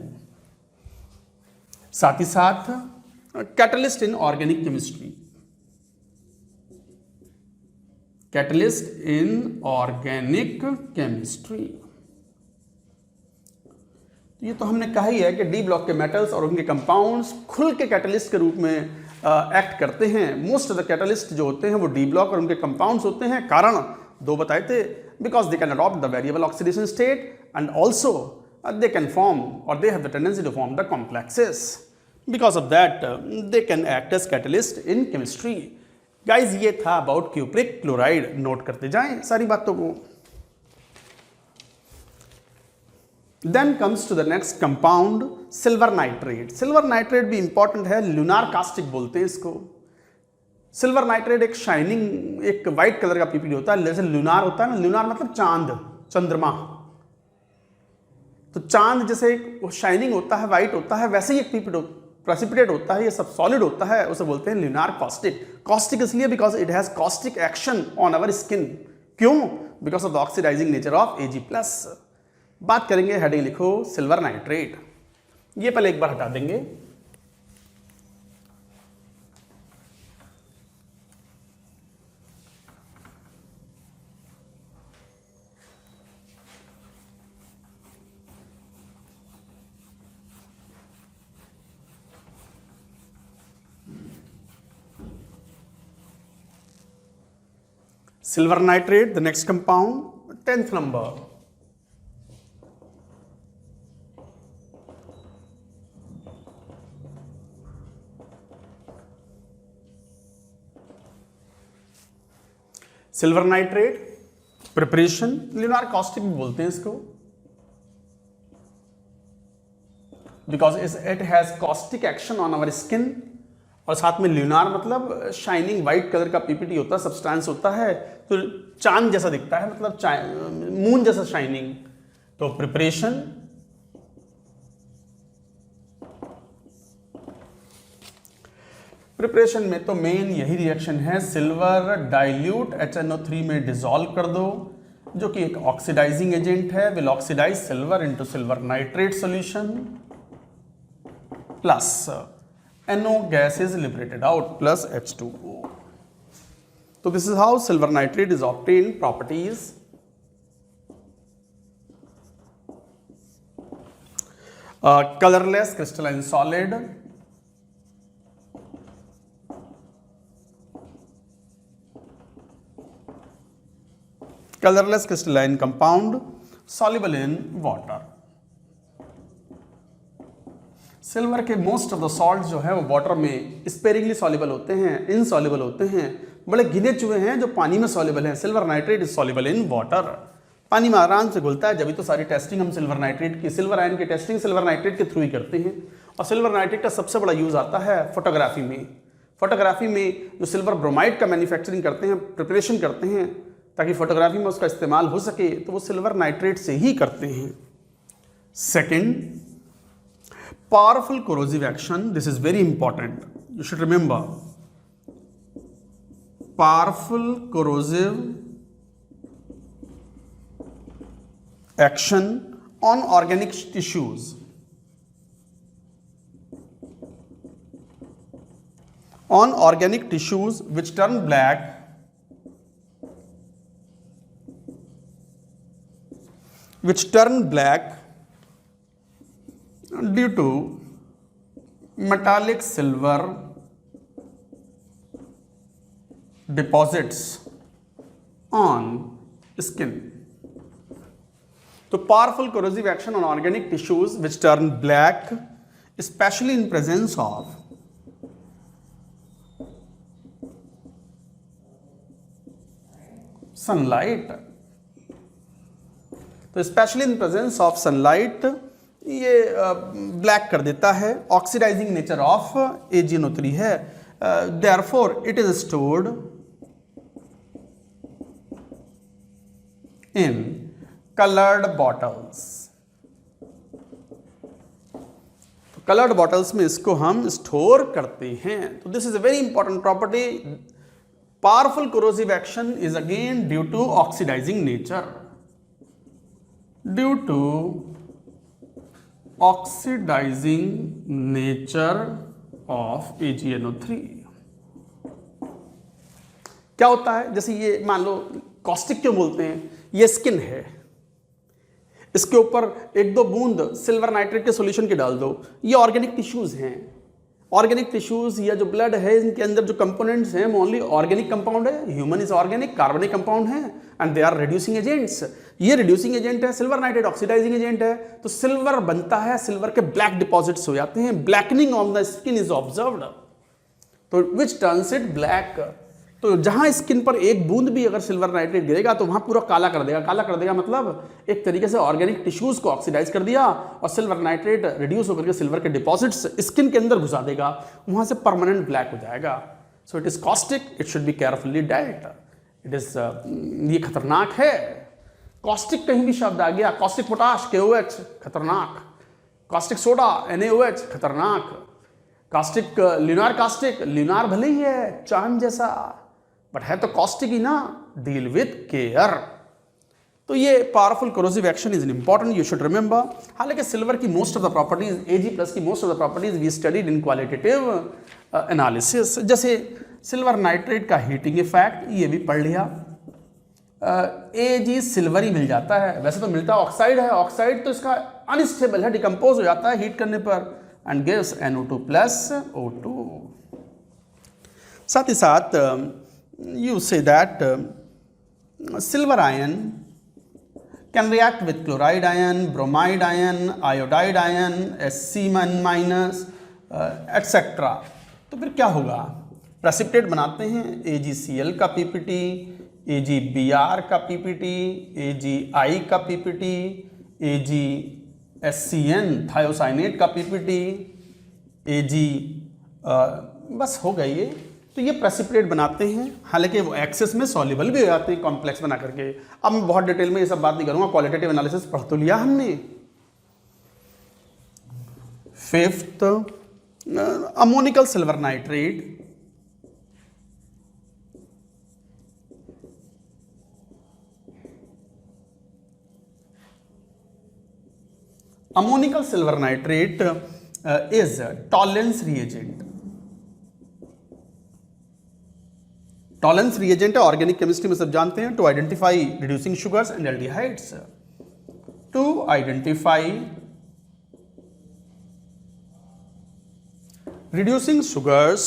साथ ही साथ catalyst in organic chemistry, catalyst in organic chemistry. ये तो हमने कहा ही है कि डी ब्लॉक के मेटल्स और उनके कंपाउंड्स खुल के कैटलिस्ट के रूप में एक्ट करते हैं। मोस्ट ऑफ द कैटलिस्ट जो होते हैं वो डी ब्लॉक और उनके कंपाउंड्स होते हैं। कारण दो बताए थे, because they can adopt the variable oxidation state and also they can form or they have the tendency to form the complexes. Because of that, they can act as catalyst in chemistry. Guys, ये था about cupric chloride. Note करते जाएं सारी बातों को. Then comes to the next compound, silver nitrate. Silver nitrate भी important है, lunar caustic बोलते हैं इसको. सिल्वर नाइट्रेट एक शाइनिंग, एक वाइट कलर का पीपीडी होता है, जैसे लुनार होता है ना, लुनार मतलब चांद, चंद्रमा। तो चांद जैसे शाइनिंग होता है, वाइट होता है, वैसे ही एक प्रेसिपिटेट होता है, ये सब सॉलिड होता है, उसे बोलते हैं ल्यूनार कॉस्टिक। कॉस्टिक इसलिए because it has caustic action on our skin. क्यों? Because of the oxidizing nature of Ag+। बात करेंगे, हेडिंग लिखो सिल्वर नाइट्रेट। ये पहले एक बार हटा देंगे। Silver nitrate, the next compound, 10th number. Silver nitrate preparation, lunar caustic भी बोलते हैं इसको, because it has caustic action on our skin. और साथ में ल्यूनार मतलब शाइनिंग वाइट कलर का पीपीटी होता है, सब्सटेंस होता है, तो चांद जैसा दिखता है, मतलब मून जैसा शाइनिंग। तो प्रिपरेशन, प्रिपरेशन में तो मेन यही रिएक्शन है, सिल्वर डाइल्यूट HNO3 में डिसॉल्व कर दो, जो कि एक ऑक्सीडाइजिंग एजेंट है, will oxidise silver into silver nitrate solution plus NO gas is liberated out plus H2O। तो this is how silver nitrate is obtain properties. Colourless crystalline solid, colorless crystalline compound soluble in water। Silver के most of the salt जो है वो water में sparingly soluble होते हैं, insoluble होते हैं, बड़े गिने चुए हैं जो पानी में सॉल्युबल हैं। Silver nitrate is soluble in water, पानी में आराम से घुलता है, जब तो सारी टेस्टिंग हम सिल्वर नाइट्रेट की, सिल्वर आयन की टेस्टिंग सिल्वर नाइट्रेट के थ्रू ही करते हैं। और सिल्वर नाइट्रेट का सबसे बड़ा यूज आता है फोटोग्राफी में। फोटोग्राफी में जो सिल्वर ब्रोमाइड का मैन्युफैक्चरिंग करते हैं, प्रिपरेशन करते हैं ताकि फोटोग्राफी में उसका इस्तेमाल हो सके, तो वो सिल्वर नाइट्रेट से ही करते हैं। Second, powerful corrosive action, this is very important, you should remember, powerful corrosive action on organic tissues, on organic tissues which turn black due to metallic silver deposits on skin। तो powerful corrosive action on organic tissues which turn black, especially in presence of sunlight. तो specially in presence of sunlight ये black कर देता है, oxidizing nature of AgNO3 है, therefore it is stored in coloured bottles. Coloured bottles में इसको हम store करते हैं। तो this is a very important property. Powerful corrosive action is again due to oxidizing nature. Due to oxidizing nature of AgNO3। क्या होता है, जैसे ये मान लो कॉस्टिक क्यों बोलते हैं, ये स्किन है, इसके ऊपर एक दो बूंद सिल्वर नाइट्रेट के सॉल्यूशन के डाल दो, ये ऑर्गेनिक टिश्यूज हैं। ऑर्गेनिक टिश्यूज या जो ब्लड है, इनके अंदर जो कंपोनेंट्स हैं मोनली ऑर्गेनिक कंपाउंड है, ह्यूमन इज ऑर्गेनिक, कार्बनिक कंपाउंड है, and they are reducing agents. ये रिड्यूसिंग एजेंट है, सिल्वर नाइट्रेट ऑक्सीडाइजिंग एजेंट है, तो सिल्वर बनता है, सिल्वर के ब्लैक डिपॉजिट्स हो जाते हैं, blackening on the skin is observed, तो विच टर्न्स इट ब्लैक। तो जहां स्किन पर एक बूंद भी अगर सिल्वर नाइट्रेट गिरेगा तो वहां पूरा काला कर देगा। काला कर देगा मतलब एक तरीके से ऑर्गेनिक टिश्यूज को ऑक्सीडाइज कर दिया, और सिल्वर नाइट्रेट रिड्यूस होकर के सिल्वर के डिपॉजिट्स स्किन के अंदर घुसा देगा, वहां से परमानेंट ब्लैक हो जाएगा। सो it is caustic, it should be carefully dealt, it is ये खतरनाक है। कॉस्टिक कहीं भी शब्द आ गया, कॉस्टिक पोटाश KOH खतरनाक, कॉस्टिक सोडा NaOH खतरनाक, कास्टिक ल्यूनार भले ही है चांद जैसा, बट है तो कॉस्टिक ही ना, डील विथ केयर। तो ये powerful corrosive action is important, you should remember. हालांकि सिल्वर की most of the properties, Ag+ की most of the properties we studied in qualitative analysis. जैसे सिल्वर नाइट्रेट का हीटिंग इफेक्ट, ये भी पढ़ लिया। Ag सिल्वर ही मिल जाता है, वैसे तो मिलता ऑक्साइड है, ऑक्साइड तो इसका अनस्टेबल है, डिकम्पोज हो जाता है हीट करने पर, एंड गिव्स NO2+ O2। साथ ही साथ you say that silver ion can react with chloride ion, bromide ion, iodide ion, Sc- etc. तो फिर क्या होगा? प्रेसिपिटेट बनाते हैं AgCl का PPT, AgBr का PPT, AgI का PPT, AgSCN थायोसाइनेट का PPT, Ag बस हो गई ये। तो ये प्रेसिपिटेट बनाते हैं, हालांकि वो एक्सेस में सॉल्युबल भी हो जाते हैं कॉम्प्लेक्स बना करके। अब मैं बहुत डिटेल में ये सब बात नहीं करूंगा, क्वालिटेटिव एनालिसिस पढ़ तो लिया हमने। Fifth, ammoniacal silver nitrate. Ammoniacal silver nitrate is Tollens reagent. Tollens reagent है ऑर्गेनिक केमिस्ट्री में सब जानते हैं, to identify reducing sugars and aldehydes. To identify reducing sugars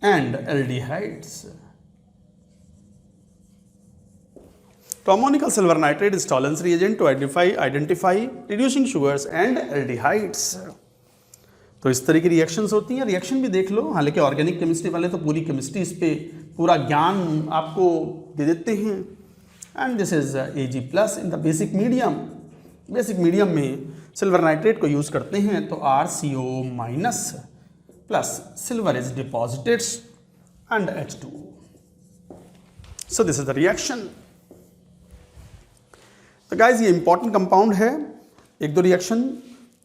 and aldehydes. तो ammoniacal silver nitrate is Tollens reagent to identify reducing sugars and aldehydes. तो इस तरह की रिएक्शंस होती हैं। रिएक्शन भी देख लो, हालांकि ऑर्गेनिक केमिस्ट्री वाले तो पूरी केमिस्ट्री इस पे पूरा ज्ञान आपको दे देते हैं। And this is Ag+ in the basic medium. Basic medium में सिल्वर नाइट्रेट को यूज करते हैं तो RCO- plus silver is deposited and H2। So this is the reaction. तो गाइज ये इंपॉर्टेंट कंपाउंड है। एक दो रिएक्शन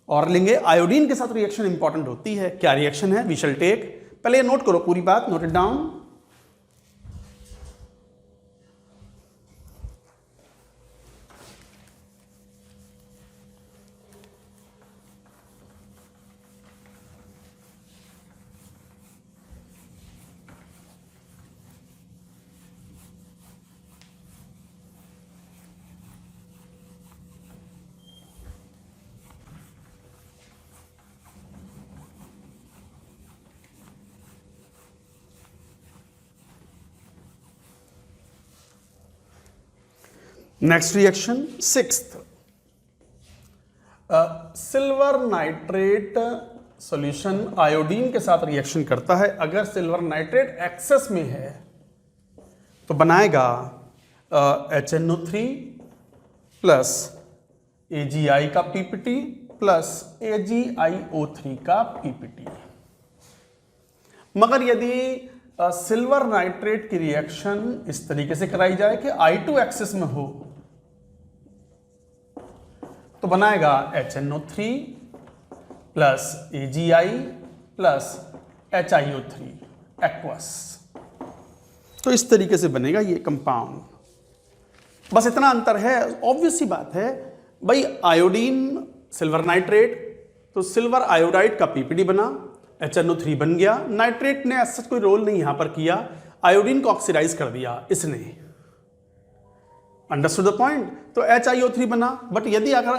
और लेंगे। आयोडीन के साथ रिएक्शन इंपॉर्टेंट होती है। क्या रिएक्शन है? वी शैल टेक, पहले नोट करो पूरी बात, note it down. Next reaction, sixth, silver nitrate solution iodine के साथ रिएक्शन करता है। अगर सिल्वर नाइट्रेट एक्सेस में है तो बनाएगा HNO3 प्लस AgI का PPT प्लस AgIO3 का PPT। मगर यदि सिल्वर नाइट्रेट की रिएक्शन इस तरीके से कराई जाए कि I2 एक्सेस में हो तो बनाएगा HNO3 plus AgI plus HiO3 aqueous. तो इस तरीके से बनेगा ये कंपाउंड। बस इतना अंतर है, ऑब्वियस सी बात है भाई। आयोडीन सिल्वर नाइट्रेट, तो सिल्वर आयोडाइड का PPT बना, HNO3 बन गया। नाइट्रेट ने ऐसा कोई रोल नहीं यहां पर किया, आयोडीन को ऑक्सीडाइज कर दिया इसने। Understood the point? तो HiO3 बना। बट यदि अगर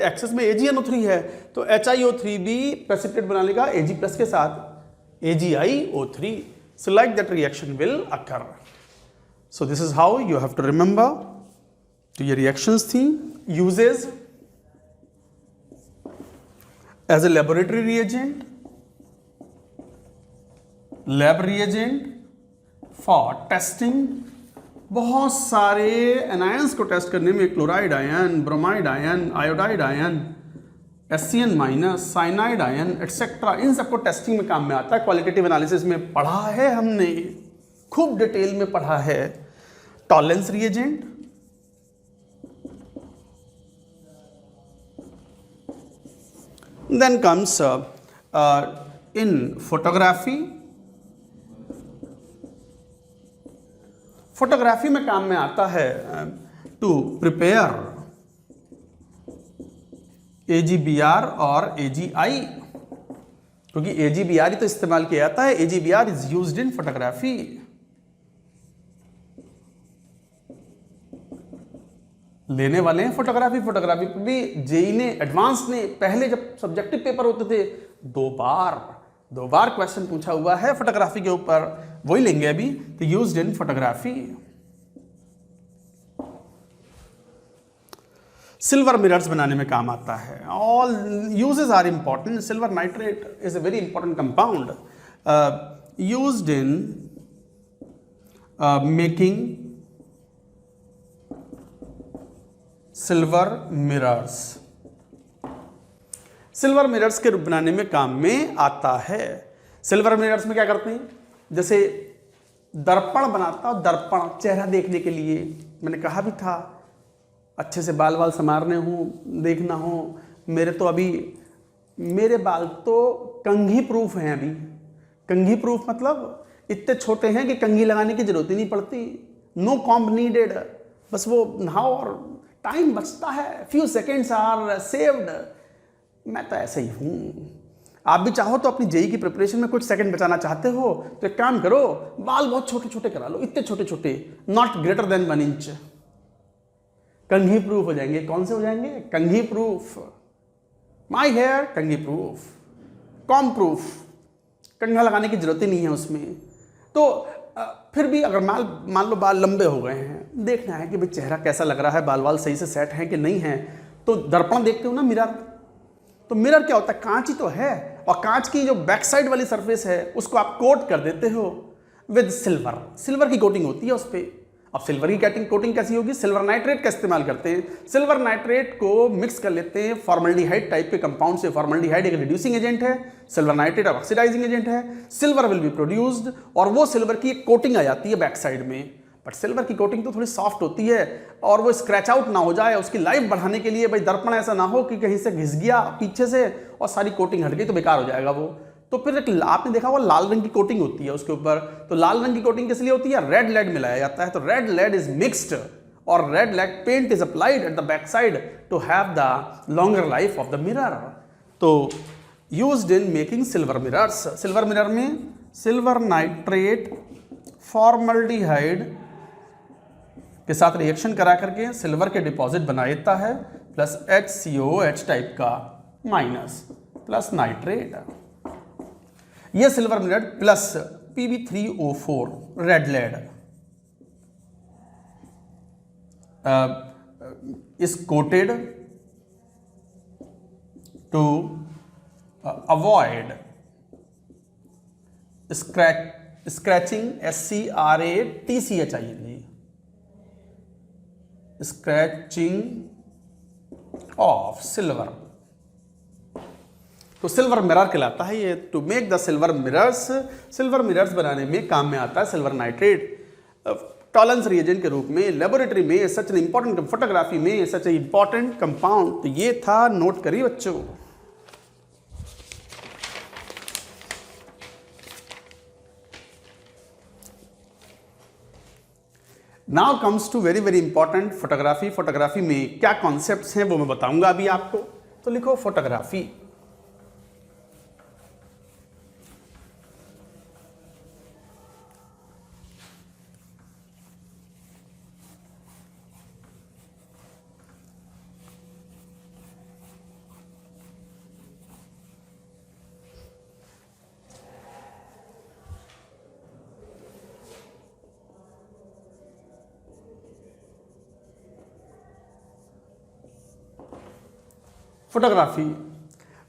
एक्सेस में AgNO3 है तो HiO3 भी प्रेसिपिटेट बना लेगा Ag+ के साथ, AgIO3। So like that reaction will occur. So this is how you have to remember. तो ये रिएक्शंस थी। Uses as a laboratory reagent, lab reagent for testing. बहुत सारे एनायंस को टेस्ट करने में, chloride ion, bromide ion, iodide ion, SCN-, cyanide ion et cetera, इन सबको टेस्टिंग में काम में आता है। क्वालिटेटिव एनालिसिस में पढ़ा है हमने, खूब डिटेल में पढ़ा है। Tollens reagent, then comes in photography. Photography में काम में आता है टू प्रिपेयर AgBr और AgI, क्योंकि AgBr ही तो इस्तेमाल किया जाता है। AgBr is used in photography. लेने वाले हैं फोटोग्राफी। फोटोग्राफी भी जेई ने, एडवांस ने, पहले जब सब्जेक्टिव पेपर होते थे दो बार क्वेश्चन पूछा हुआ है फोटोग्राफी के ऊपर। वही लेंगे अभी, तो used in photography. Silver mirrors बनाने में काम आता है। All uses are important. Silver nitrate is a very important compound used in making silver mirrors. Silver mirrors के बनाने में काम में आता है। सिल्वर मिरर्स में क्या करते हैं, जैसे दर्पण बनाता हूं, दर्पण चेहरा देखने के लिए, मैंने कहा भी था अच्छे से बाल वाल संवारने हो, देखना हो। मेरे बाल तो कंघी प्रूफ हैं अभी। कंघी प्रूफ मतलब इतने छोटे हैं कि कंघी लगाने की जरूरत ही नहीं पड़ती। नो कॉम्ब नीडेड, बस वो नहाओ और टाइम बचता है, फ्यू सेकेंड्स आर सेव्ड। मैं तो ऐसे ही हूँ। आप भी चाहो तो अपनी जेई की प्रिपरेशन में कुछ सेकंड बचाना चाहते हो तो एक काम करो, बाल बहुत छोटे छोटे करा लो, इतने छोटे छोटे, नॉट ग्रेटर देन 1 इंच। कंघी प्रूफ हो जाएंगे। कौन से हो जाएंगे? कंघी प्रूफ। माई हेयर कंघी प्रूफ, कॉम प्रूफ, कंघा लगाने की जरूरत ही नहीं है उसमें। तो फिर भी अगर मान लो बाल लंबे हो गए हैं, देखना है कि भाई चेहरा कैसा लग रहा है, बाल वाल सही से सेट है कि नहीं है, तो दर्पण देखते हो ना, मिरर। तो मिरर क्या होता है? कांच ही तो है, और कांच की जो बैक साइड वाली सरफेस है उसको आप कोट कर देते हो विद सिल्वर। सिल्वर की कोटिंग होती है उस पर। अब सिल्वर की कोटिंग कैसी होगी? सिल्वर नाइट्रेट का इस्तेमाल करते हैं। सिल्वर नाइट्रेट को मिक्स कर लेते हैं फॉर्मल्डिहाइड टाइप के कंपाउंड से। फॉर्मल्डिहाइड एक रिड्यूसिंग एजेंट है, सिल्वर नाइट्रेट ऑक्सीडाइजिंग एजेंट है। सिल्वर विल बी प्रोड्यूस्ड और वो सिल्वर की एक कोटिंग आ जाती है बैक साइड में। बट सिल्वर की कोटिंग तो थोड़ी सॉफ्ट होती है और वो स्क्रैच आउट ना हो जाए, उसकी लाइफ बढ़ाने के लिए भाई दर्पण ऐसा ना हो कि कहीं से घिस गया पीछे से और सारी कोटिंग हट गई तो बेकार हो जाएगा वो। तो फिर आपने देखा वो लाल रंग की कोटिंग होती है उसके ऊपर। तो लाल रंग की कोटिंग किस लिए होती है? रेड लेड मिलाया जाता है। तो रेड लेड इज मिक्स्ड और red lead paint is applied at the back side to have the longer life of the mirror. तो used in making silver mirrors. Silver mirror में सिल्वर नाइट्रेट फॉर्मल्डिहाइड के साथ reaction करा करके silver के deposit बना देता है, प्लस HCOH टाइप का माइनस प्लस नाइट्रेट। यह silver mirror plus Pb3O4 red lead is coated to avoid scratching, SCRATCHING, scratching of silver। तो सिल्वर मिरर कहलाता है ये। To make the silver mirrors बनाने में काम में आता है सिल्वर नाइट्रेट टॉलरेंस रिएजेंट के रूप में। लेबोरेटरी में सच एन इंपॉर्टेंट, फोटोग्राफी में सच ए इंपॉर्टेंट कंपाउंड। तो ये था, नोट करिए बच्चों। Now comes to very very important photography. Photography में क्या कॉन्सेप्ट्स हैं वो मैं बताऊंगा अभी आपको। तो लिखो फोटोग्राफी।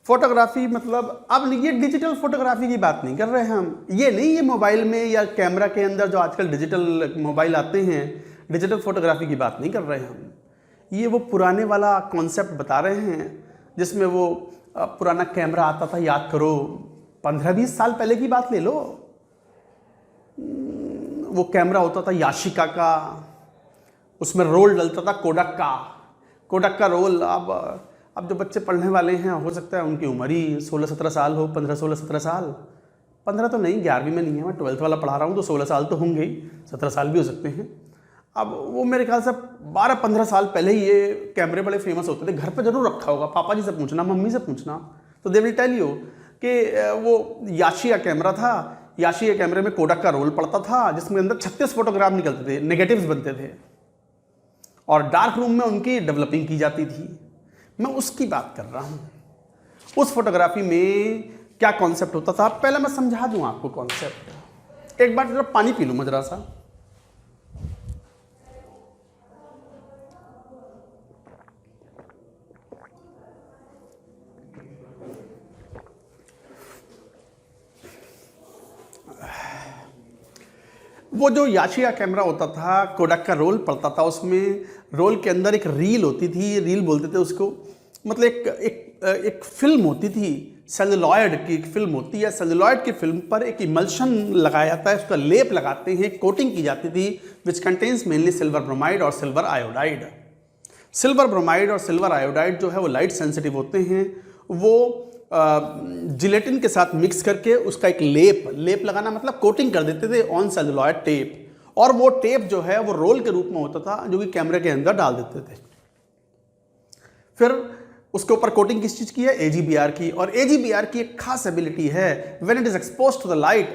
फोटोग्राफी मतलब अब ये डिजिटल फोटोग्राफी की बात नहीं कर रहे हैं हम। ये नहीं, ये मोबाइल में या कैमरा के अंदर जो आजकल डिजिटल मोबाइल आते हैं, डिजिटल फोटोग्राफी की बात नहीं कर रहे हैं हम। ये वो पुराने वाला कॉन्सेप्ट बता रहे हैं जिसमें वो पुराना कैमरा आता था, याद करो 15-20 साल पहले की बात ले लो। वो कैमरा होता था याशिका का, उसमें रोल डलता था कोडक का रोल। अब जो बच्चे पढ़ने वाले हैं हो सकता है उनकी उम्र ही 16-17 साल हो, 15-16-17 साल। 15 तो नहीं, 11वीं में नहीं है, मैं 12th वाला पढ़ा रहा हूँ, तो 16 साल तो होंगे ही, 17 साल भी हो सकते हैं। अब वो मेरे ख्याल से 12-15 साल पहले ही ये कैमरे बड़े फेमस होते थे। घर पे जरूर रखा होगा, पापा जी से पूछना, मम्मी से पूछना, तो दे विल टेल यू कि वो याशिया कैमरा था। याशिया कैमरे में कोडक का रोल पड़ता था जिसमें अंदर 36 फोटोग्राफ निकलते थे, नेगेटिव्स बनते थे और डार्क रूम में उनकी डेवलपिंग की जाती थी। मैं उसकी बात कर रहा हूँ। उस फोटोग्राफी में क्या कॉन्सेप्ट होता था, पहले मैं समझा दूँ आपको कॉन्सेप्ट। एक बार जरा पानी पी लूँ मैं जरा सा। वो जो याशिया कैमरा होता था, कोडक का रोल पड़ता था, उसमें रोल के अंदर एक रील होती थी, रील बोलते थे उसको, मतलब एक फिल्म होती थी, सेलुलॉयड की एक फिल्म होती है। सेलुलॉयड की फिल्म पर एक इमल्शन लगाया जाता है, उसका लेप लगाते हैं, कोटिंग की जाती थी, which contains mainly silver bromide और सिल्वर आयोडाइड। सिल्वर ब्रोमाइड और सिल्वर आयोडाइड जो है वो लाइट सेंसिटिव होते हैं। वो जिलेटिन के साथ मिक्स करके उसका एक लेप लगाना मतलब कोटिंग कर देते थे ऑन सेलुलॉयड टेप, और वो टेप जो है वो रोल के रूप में होता था जो कि कैमरे के अंदर डाल देते थे। फिर उसके ऊपर कोटिंग किस चीज की है? AGBR की। और AGBR की एक खास एबिलिटी है, when it is exposed to the light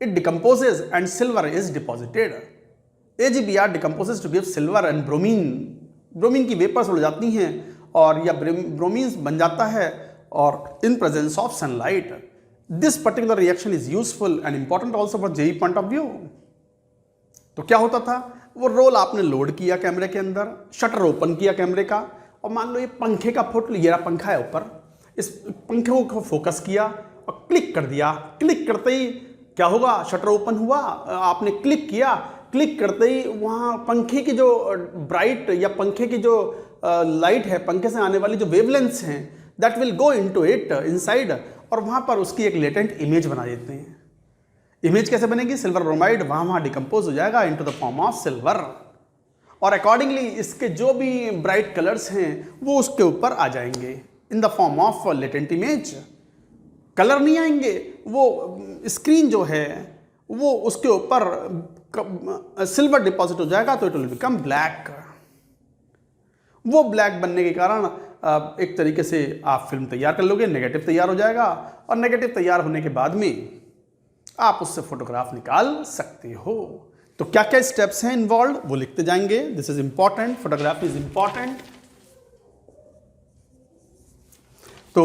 it decomposes and silver is deposited. AGBR decomposes to give silver and bromine की वेपर्स उड़ जाती हैं और या ब्रोमीन बन जाता है और in presence of sunlight. This particular reaction is useful and important also for JEE point of view. तो क्या होता था, वो रोल आपने लोड किया कैमरे के अंदर, शटर ओपन किया कैमरे का, और मान लो ये पंखे का फोटो, ये रहा पंखा है ऊपर, इस पंखे को फोकस किया और क्लिक कर दिया। क्लिक करते ही क्या होगा? शटर ओपन हुआ, आपने क्लिक किया, क्लिक करते ही वहाँ पंखे की जो ब्राइट या पंखे की जो लाइट है, पंखे से आने वाली जो वेवलेंथ्स हैं, that will go into it inside, और वहाँ पर उसकी एक लेटेंट इमेज बना देते हैं। इमेज कैसे बनेगी? सिल्वर ब्रोमाइड वहाँ डिकम्पोज हो जाएगा into the form of silver, और अकॉर्डिंगली इसके जो भी ब्राइट कलर्स हैं वो उसके ऊपर आ जाएंगे in the form of latent image. Colour नहीं आएंगे, वो स्क्रीन जो है वो उसके ऊपर सिल्वर डिपॉजिट हो जाएगा, तो इट विल बिकम ब्लैक। वो ब्लैक बनने के कारण एक तरीके से आप फिल्म तैयार कर लोगे, नेगेटिव तैयार हो जाएगा, और नेगेटिव तैयार होने के बाद में आप उससे फोटोग्राफ निकाल सकते हो। तो क्या क्या स्टेप्स हैं इन्वॉल्व वो लिखते जाएंगे। This is important, photography is important. तो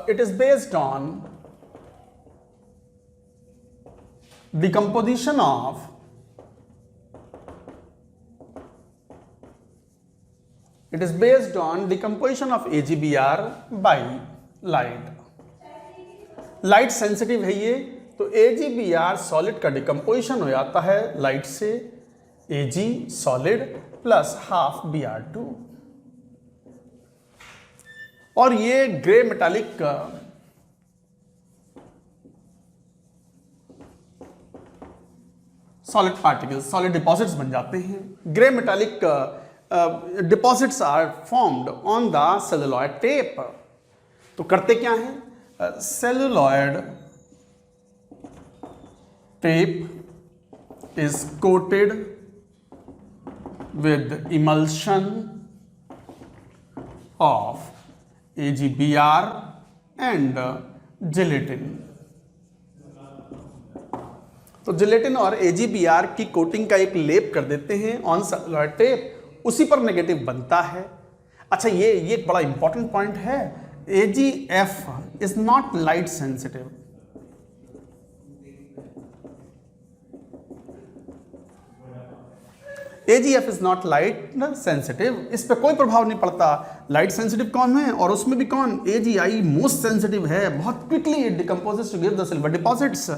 it is based on the composition of AGBR by light। Light sensitive है ये, तो AGBR सॉलिड का डिकम्पोजिशन हो जाता है लाइट से, Ag solid plus half Br2, और ये grey metallic solid particles, solid deposits बन जाते हैं। Grey metallic deposits are formed on the celluloid tape. तो करते क्या है? Celluloid tape is coated with emulsion of AGBR and gelatin। तो जिलेटिन और AGBR की कोटिंग का एक लेप कर देते हैं ऑन सेलुलॉयड टेप, उसी पर नेगेटिव बनता है। अच्छा, ये एक बड़ा इंपॉर्टेंट पॉइंट है, AGF is not light sensitive. AGF is not light sensitive, इस पर कोई प्रभाव नहीं पड़ता। लाइट सेंसिटिव कौन है, और उसमें भी कौन? AGI मोस्ट सेंसिटिव है, बहुत quickly it decomposes to give the silver deposits,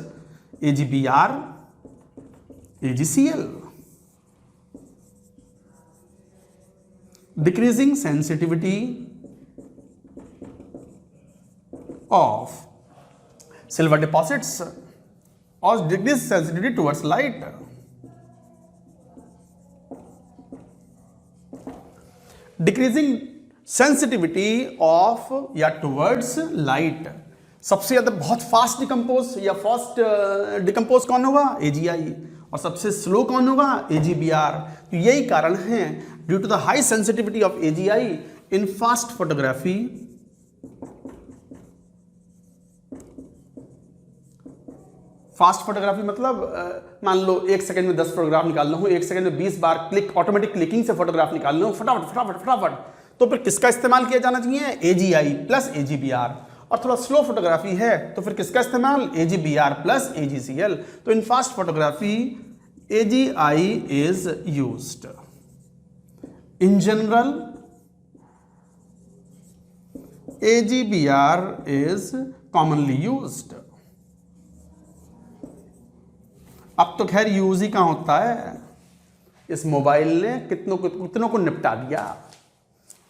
AGBR, AGCL। Decreasing sensitivity of silver deposits or decreased sensitivity towards light। Decreasing sensitivity of या towards light। सबसे ज्यादा बहुत फास्ट डिकम्पोज या फास्ट डिकम्पोज कौन होगा? AGI। और सबसे स्लो कौन होगा? AGBR। तो यही कारण है, due to the high sensitivity of AGI in fast photography, fast photography मतलब मान लो 1 सेकंड में 10 फोटोग्राफ निकालना हो, 1 सेकंड में 20 बार क्लिक, ऑटोमेटिक क्लिकिंग से फोटोग्राफ निकालना हो, फटाफट फटाफट फटाफट, तो फिर किसका इस्तेमाल किया जाना चाहिए? AGI plus AGBR। और थोड़ा स्लो फोटोग्राफी है तो फिर किसका इस्तेमाल, AGBR प्लस AGCL। तो in fast photography AGI is used. In general AGBR is commonly used। अब तो खैर यूज ही कहाँ होता है, इस मोबाइल ने कितनों को निपटा दिया।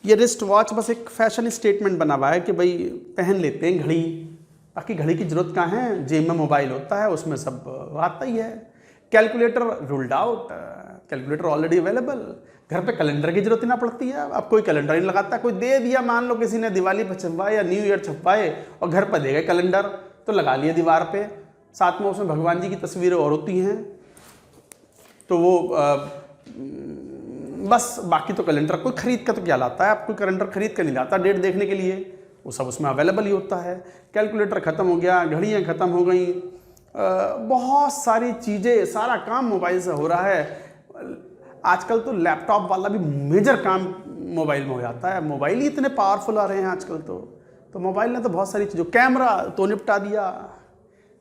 ये रिस्ट वॉच बस एक फैशन स्टेटमेंट बना हुआ है कि भाई पहन लेते हैं घड़ी, बाकी घड़ी की जरूरत कहाँ है, जेब में मोबाइल होता है उसमें सब आता ही है। Calculator ruled out, calculator already available. घर पे कैलेंडर की जरूरत ही ना पड़ती है, अब कोई कैलेंडर नहीं लगाता, कोई दे दिया, मान लो किसी ने दिवाली पर छपवाए या न्यू ईयर छपवाए और घर पर दे गए कैलेंडर, तो लगा लिए दीवार पे, साथ में उसमें भगवान जी की तस्वीरें और होती हैं, तो वो बस। बाकी तो कैलेंडर कोई खरीद का तो क्या लाता है, आप कोई कैलेंडर खरीद कर नहीं लाता डेट देखने के लिए, वो सब उसमें अवेलेबल ही होता है। कैलकुलेटर ख़त्म हो गया, घड़ियाँ ख़त्म हो गई, बहुत सारी चीज़ें, सारा काम मोबाइल से हो रहा है। आजकल तो लैपटॉप वाला भी मेजर काम मोबाइल में हो जाता है, मोबाइल ही इतने पावरफुल आ रहे हैं आजकल। तो मोबाइल ने तो बहुत सारी चीज़ों, कैमरा तो निपटा दिया,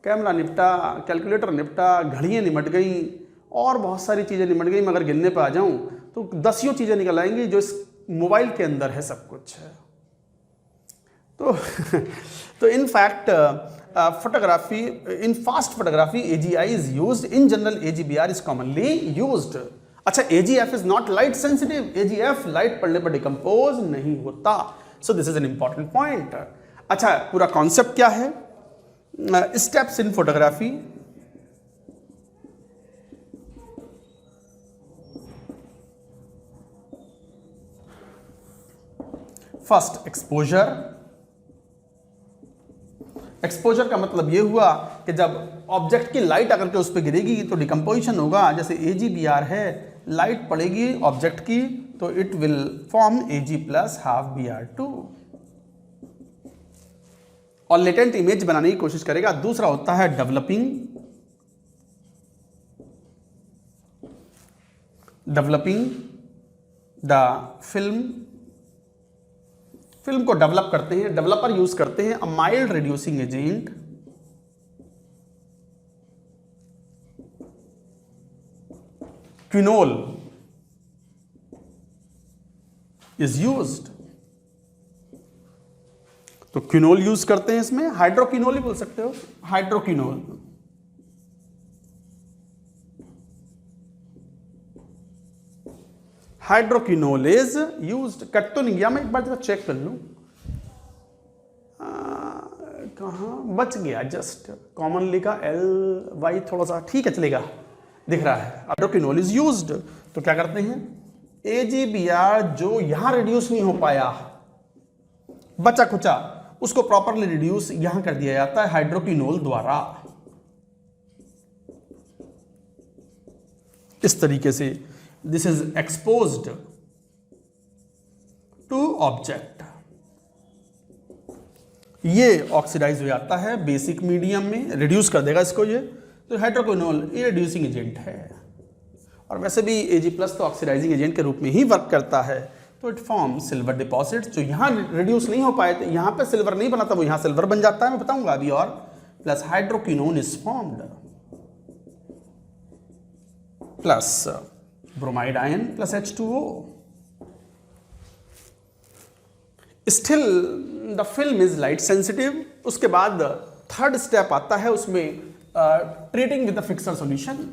कैमरा निपटा, कैलकुलेटर निपटा, घड़ियाँ निमट गई और बहुत सारी चीज़ें निमट गई। मगर गिनने पर आ जाऊँ तो दसियों चीज़ें निकल आएंगी जो इस मोबाइल के अंदर है, सब कुछ है। तो in fact photography, in fast photography AGI is used. In general AGBR is commonly used. अच्छा, AGF is not light sensitive, AGF light पड़ने पर डिकम्पोज नहीं होता। सो this is an important point. अच्छा, पूरा कॉन्सेप्ट क्या है, steps in photography. First exposure. Exposure का मतलब ये हुआ कि जब ऑब्जेक्ट की लाइट अगर के उस पर गिरेगी तो डिकम्पोजिशन होगा। जैसे AGBR है, लाइट पड़ेगी ऑब्जेक्ट की तो it will form AG plus half BR2 और लेटेंट इमेज बनाने की कोशिश करेगा। दूसरा होता है डेवलपिंग द फिल्म को डेवलप करते हैं, डेवलपर यूज करते हैं a mild reducing agent quinol is used. तो क्विनोल यूज करते हैं इसमें, हाइड्रोक्विनोल ही बोल सकते हो, hydroquinol. Hydroquinol is used. Cut तो नहीं गया, मैं एक बार जरा चेक कर लूं, कहाँ बच गया, जस्ट कॉमनली का LY थोड़ा सा ठीक है चलेगा, दिख रहा है। Hydroquinol is used. तो क्या करते हैं, AGBR जो यहां रिड्यूस नहीं हो पाया, बचा खुचा, उसको प्रॉपरली रिड्यूस यहां कर दिया जाता है हाइड्रोक्विनोल द्वारा। इस तरीके से this is exposed to object. ये ऑक्सीडाइज हो जाता है बेसिक मीडियम में, रिड्यूस कर देगा इसको ये। तो हाइड्रोक्विनोल ये रिड्यूसिंग एजेंट है और वैसे भी AG प्लस तो ऑक्सीडाइजिंग एजेंट के रूप में ही वर्क करता है। तो इट फॉर्म सिल्वर डिपॉजिट। जो यहाँ रिड्यूस नहीं हो पाए थे, यहाँ पे सिल्वर नहीं बना था, वो यहाँ सिल्वर बन जाता है, मैं बताऊंगा अभी। और plus hydroquinone is formed plus bromide ion plus H2O। Still the film is light sensitive. उसके बाद थर्ड स्टेप आता है उसमें, treating with the fixer solution,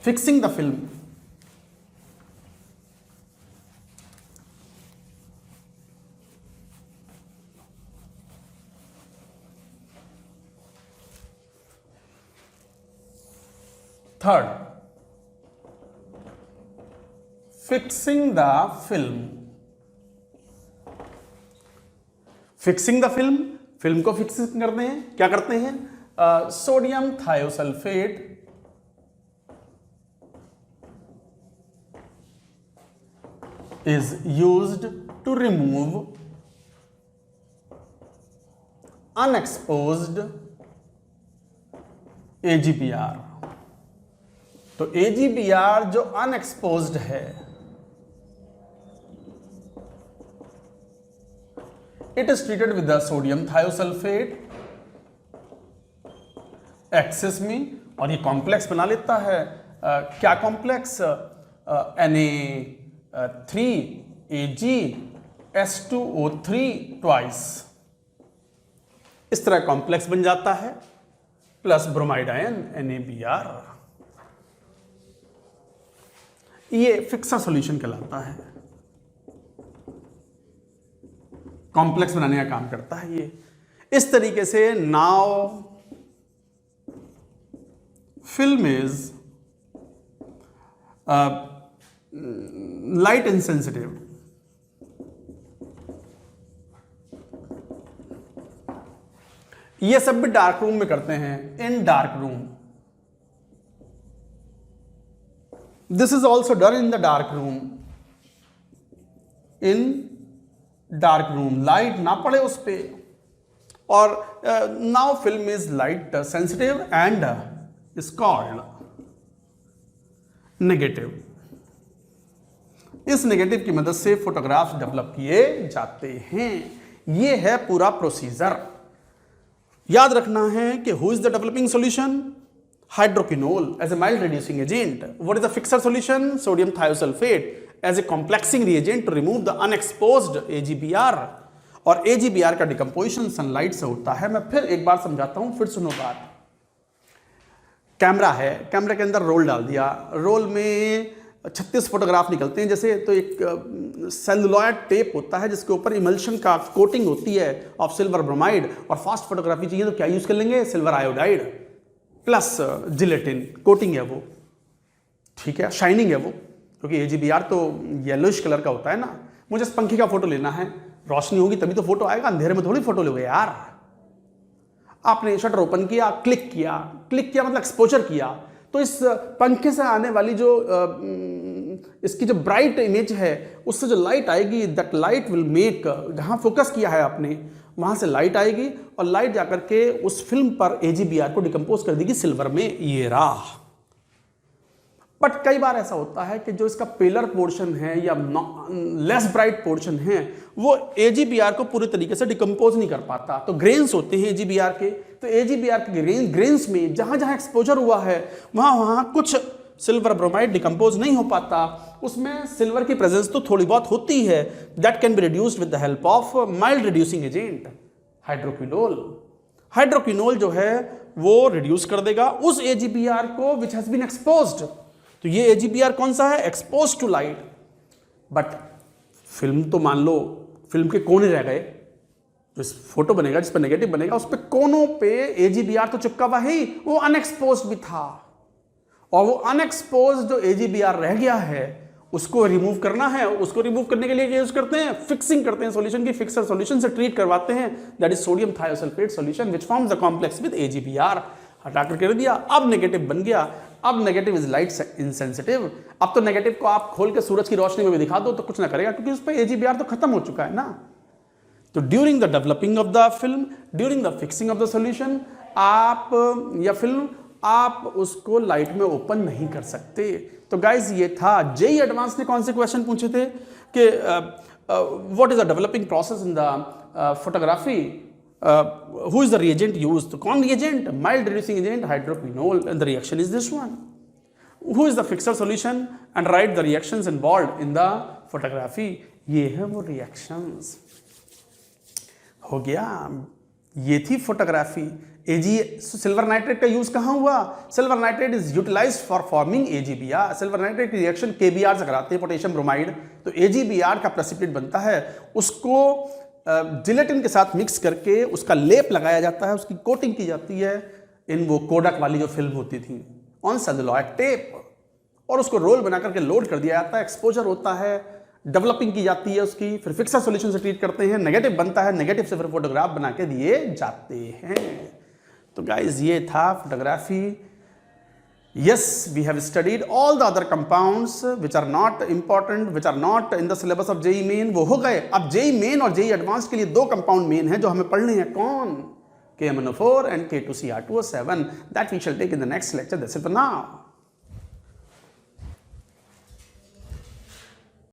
fixing the film. Third, fixing the film. Fixing the film, film को fix करते हैं, क्या करते हैं, sodium thiosulphate is used to remove unexposed AGBR। तो AGBR जो अनएक्सपोज्ड है, it is treated with the sodium thiosulphate access में, और ये कॉम्प्लेक्स बना लेता है क्या कॉम्प्लेक्स, Na3AgS2O3 ट्वाइस, इस तरह कॉम्प्लेक्स बन जाता है, प्लस ब्रोमाइड आयन NaBr। ये फिक्सर सॉल्यूशन कहलाता है, कॉम्प्लेक्स बनाने का काम करता है ये। इस तरीके से now film is light insensitive, ये सब भी डार्क रूम में करते हैं, इन dark room. This is also done in the dark room, in dark room, light ना पड़े उस पे। और now film is light sensitive and is called negative. इस नेगेटिव की मदद से फोटोग्राफ्स डेवलप किए जाते हैं। ये है पूरा प्रोसीजर। याद रखना है कि who is the developing solution, hydroquinol as a mild reducing agent. What is the fixer solution, sodium thiosulphate as a complexing reagent to remove the unexposed AgBr। और AgBr का डिकम्पोजिशन सनलाइट से होता है। मैं फिर एक बार समझाता हूं, फिर सुनो बात। कैमरा है, कैमरे के अंदर रोल डाल दिया, रोल में 36 फोटोग्राफ निकलते हैं जैसे, तो एक सेलुलॉयड टेप होता है जिसके ऊपर इमल्शन का कोटिंग होती है ऑफ सिल्वर ब्रोमाइड। और फास्ट फोटोग्राफी चाहिए तो क्या यूज कर लेंगे, silver iodide plus gelatin coating है वो, ठीक है, शाइनिंग है वो, क्योंकि AgBr तो येलोइश कलर का होता है ना। मुझे इस पंखे का फोटो लेना है, रोशनी होगी तभी तो फोटो आएगा, अंधेरे में थोड़ी फोटो लोगे यार। आपने शटर ओपन किया, क्लिक किया मतलब एक्सपोजर किया, तो इस पंखे से आने वाली जो इसकी जो ब्राइट इमेज है उससे जो लाइट आएगी, दैट लाइट विल मेक, जहां फोकस किया है आपने वहां से लाइट आएगी और लाइट जाकर के उस फिल्म पर AgBr को डिकम्पोज कर देगी सिल्वर में। ये रहा। बट कई बार ऐसा होता है कि जो इसका पेलर पोर्शन है या लेस ब्राइट पोर्शन है वो AgBr को पूरे तरीके से डिकम्पोज नहीं कर पाता। तो ग्रेन्स होते हैं AgBr के, तो AgBr के ग्रेन्स में जहां जहां एक्सपोजर हुआ है वहां कुछ सिल्वर ब्रोमाइड डिकम्पोज नहीं हो पाता, उसमें सिल्वर की प्रेजेंस तो थोड़ी बहुत होती है। That can be reduced with the help of mild reducing agent hydroquinol. Hydroquinol जो है वो रिड्यूस कर देगा उस AgBr को विच हैज बीन एक्सपोज्ड। तो ये AgBr कौन सा है, expose to light. But film तो मान लो फिल्म के कोने रह गए, जो फोटो बनेगा जिस पर नेगेटिव बनेगा उस पर कोनों पे AgBr तो चिपका हुआ है, वो अनएक्सपोज भी था। और वो अनएक्सपोज जो AgBr रह गया है उसको रिमूव करना है। उसको रिमूव करने के लिए क्या यूज करते हैं, फिक्सिंग करते हैं सॉल्यूशन की, फिक्सर सॉल्यूशन से ट्रीट करवाते हैं, that is sodium thiosulphate solution which forms the complex with AgBr। हटा कर कर दिया, अब नेगेटिव बन गया। अब नेगेटिव इज लाइट इनसेंसिटिव। अब तो नेगेटिव को आप खोल के सूरज की रोशनी में भी दिखा दो तो कुछ ना करेगा, क्योंकि उस पर AgBr तो खत्म हो चुका है ना। तो during the developing of the film, during the fixing of the solution, आप या फिल्म आप उसको लाइट में ओपन नहीं कर सकते। तो गाइज ये था जेईई एडवांस ने कौन से क्वेश्चन पूछे थे कि what is the developing process in the photography, who is the reagent used? तो कौन reagent? Mild reducing agent hydroquinone, and the reaction is this one. Who is the fixer solution? And write the reactions involved in the photography. ये है वो reactions। हो गया, ये थी photography. Silver nitrate का यूज कहाँ हुआ? Silver nitrate is utilised for forming AgBr। Silver nitrate की रिएक्शन KBr से कराते हैं, पोटेशियम ब्रोमाइड। तो AgBr का प्रेसिपिटेट बनता है, उसको जिलेटिन के साथ मिक्स करके उसका लेप लगाया जाता है, उसकी कोटिंग की जाती है इन वो कोडक वाली जो फिल्म होती थी ऑन सेलुलॉइड टेप, और उसको रोल बना करके लोड कर दिया जाता है। एक्सपोजर होता है, डेवलपिंग की जाती है उसकी, फिर फिक्सर सॉल्यूशन से ट्रीट करते हैं, नेगेटिव बनता है, नेगेटिव से फिर फोटोग्राफ बना के दिए जाते हैं। तो गाइज ये था photography. Yes, we have studied all the other compounds which are not important, which are not in the syllabus of JEE Main। वो हो गए। अब JEE Main और JEE Advanced के लिए दो कंपाउंड मेन हैं जो हमें पढ़ने हैं। कौन? KMnO4 and K2Cr2O7। That we shall take in the next lecture. That's it for now.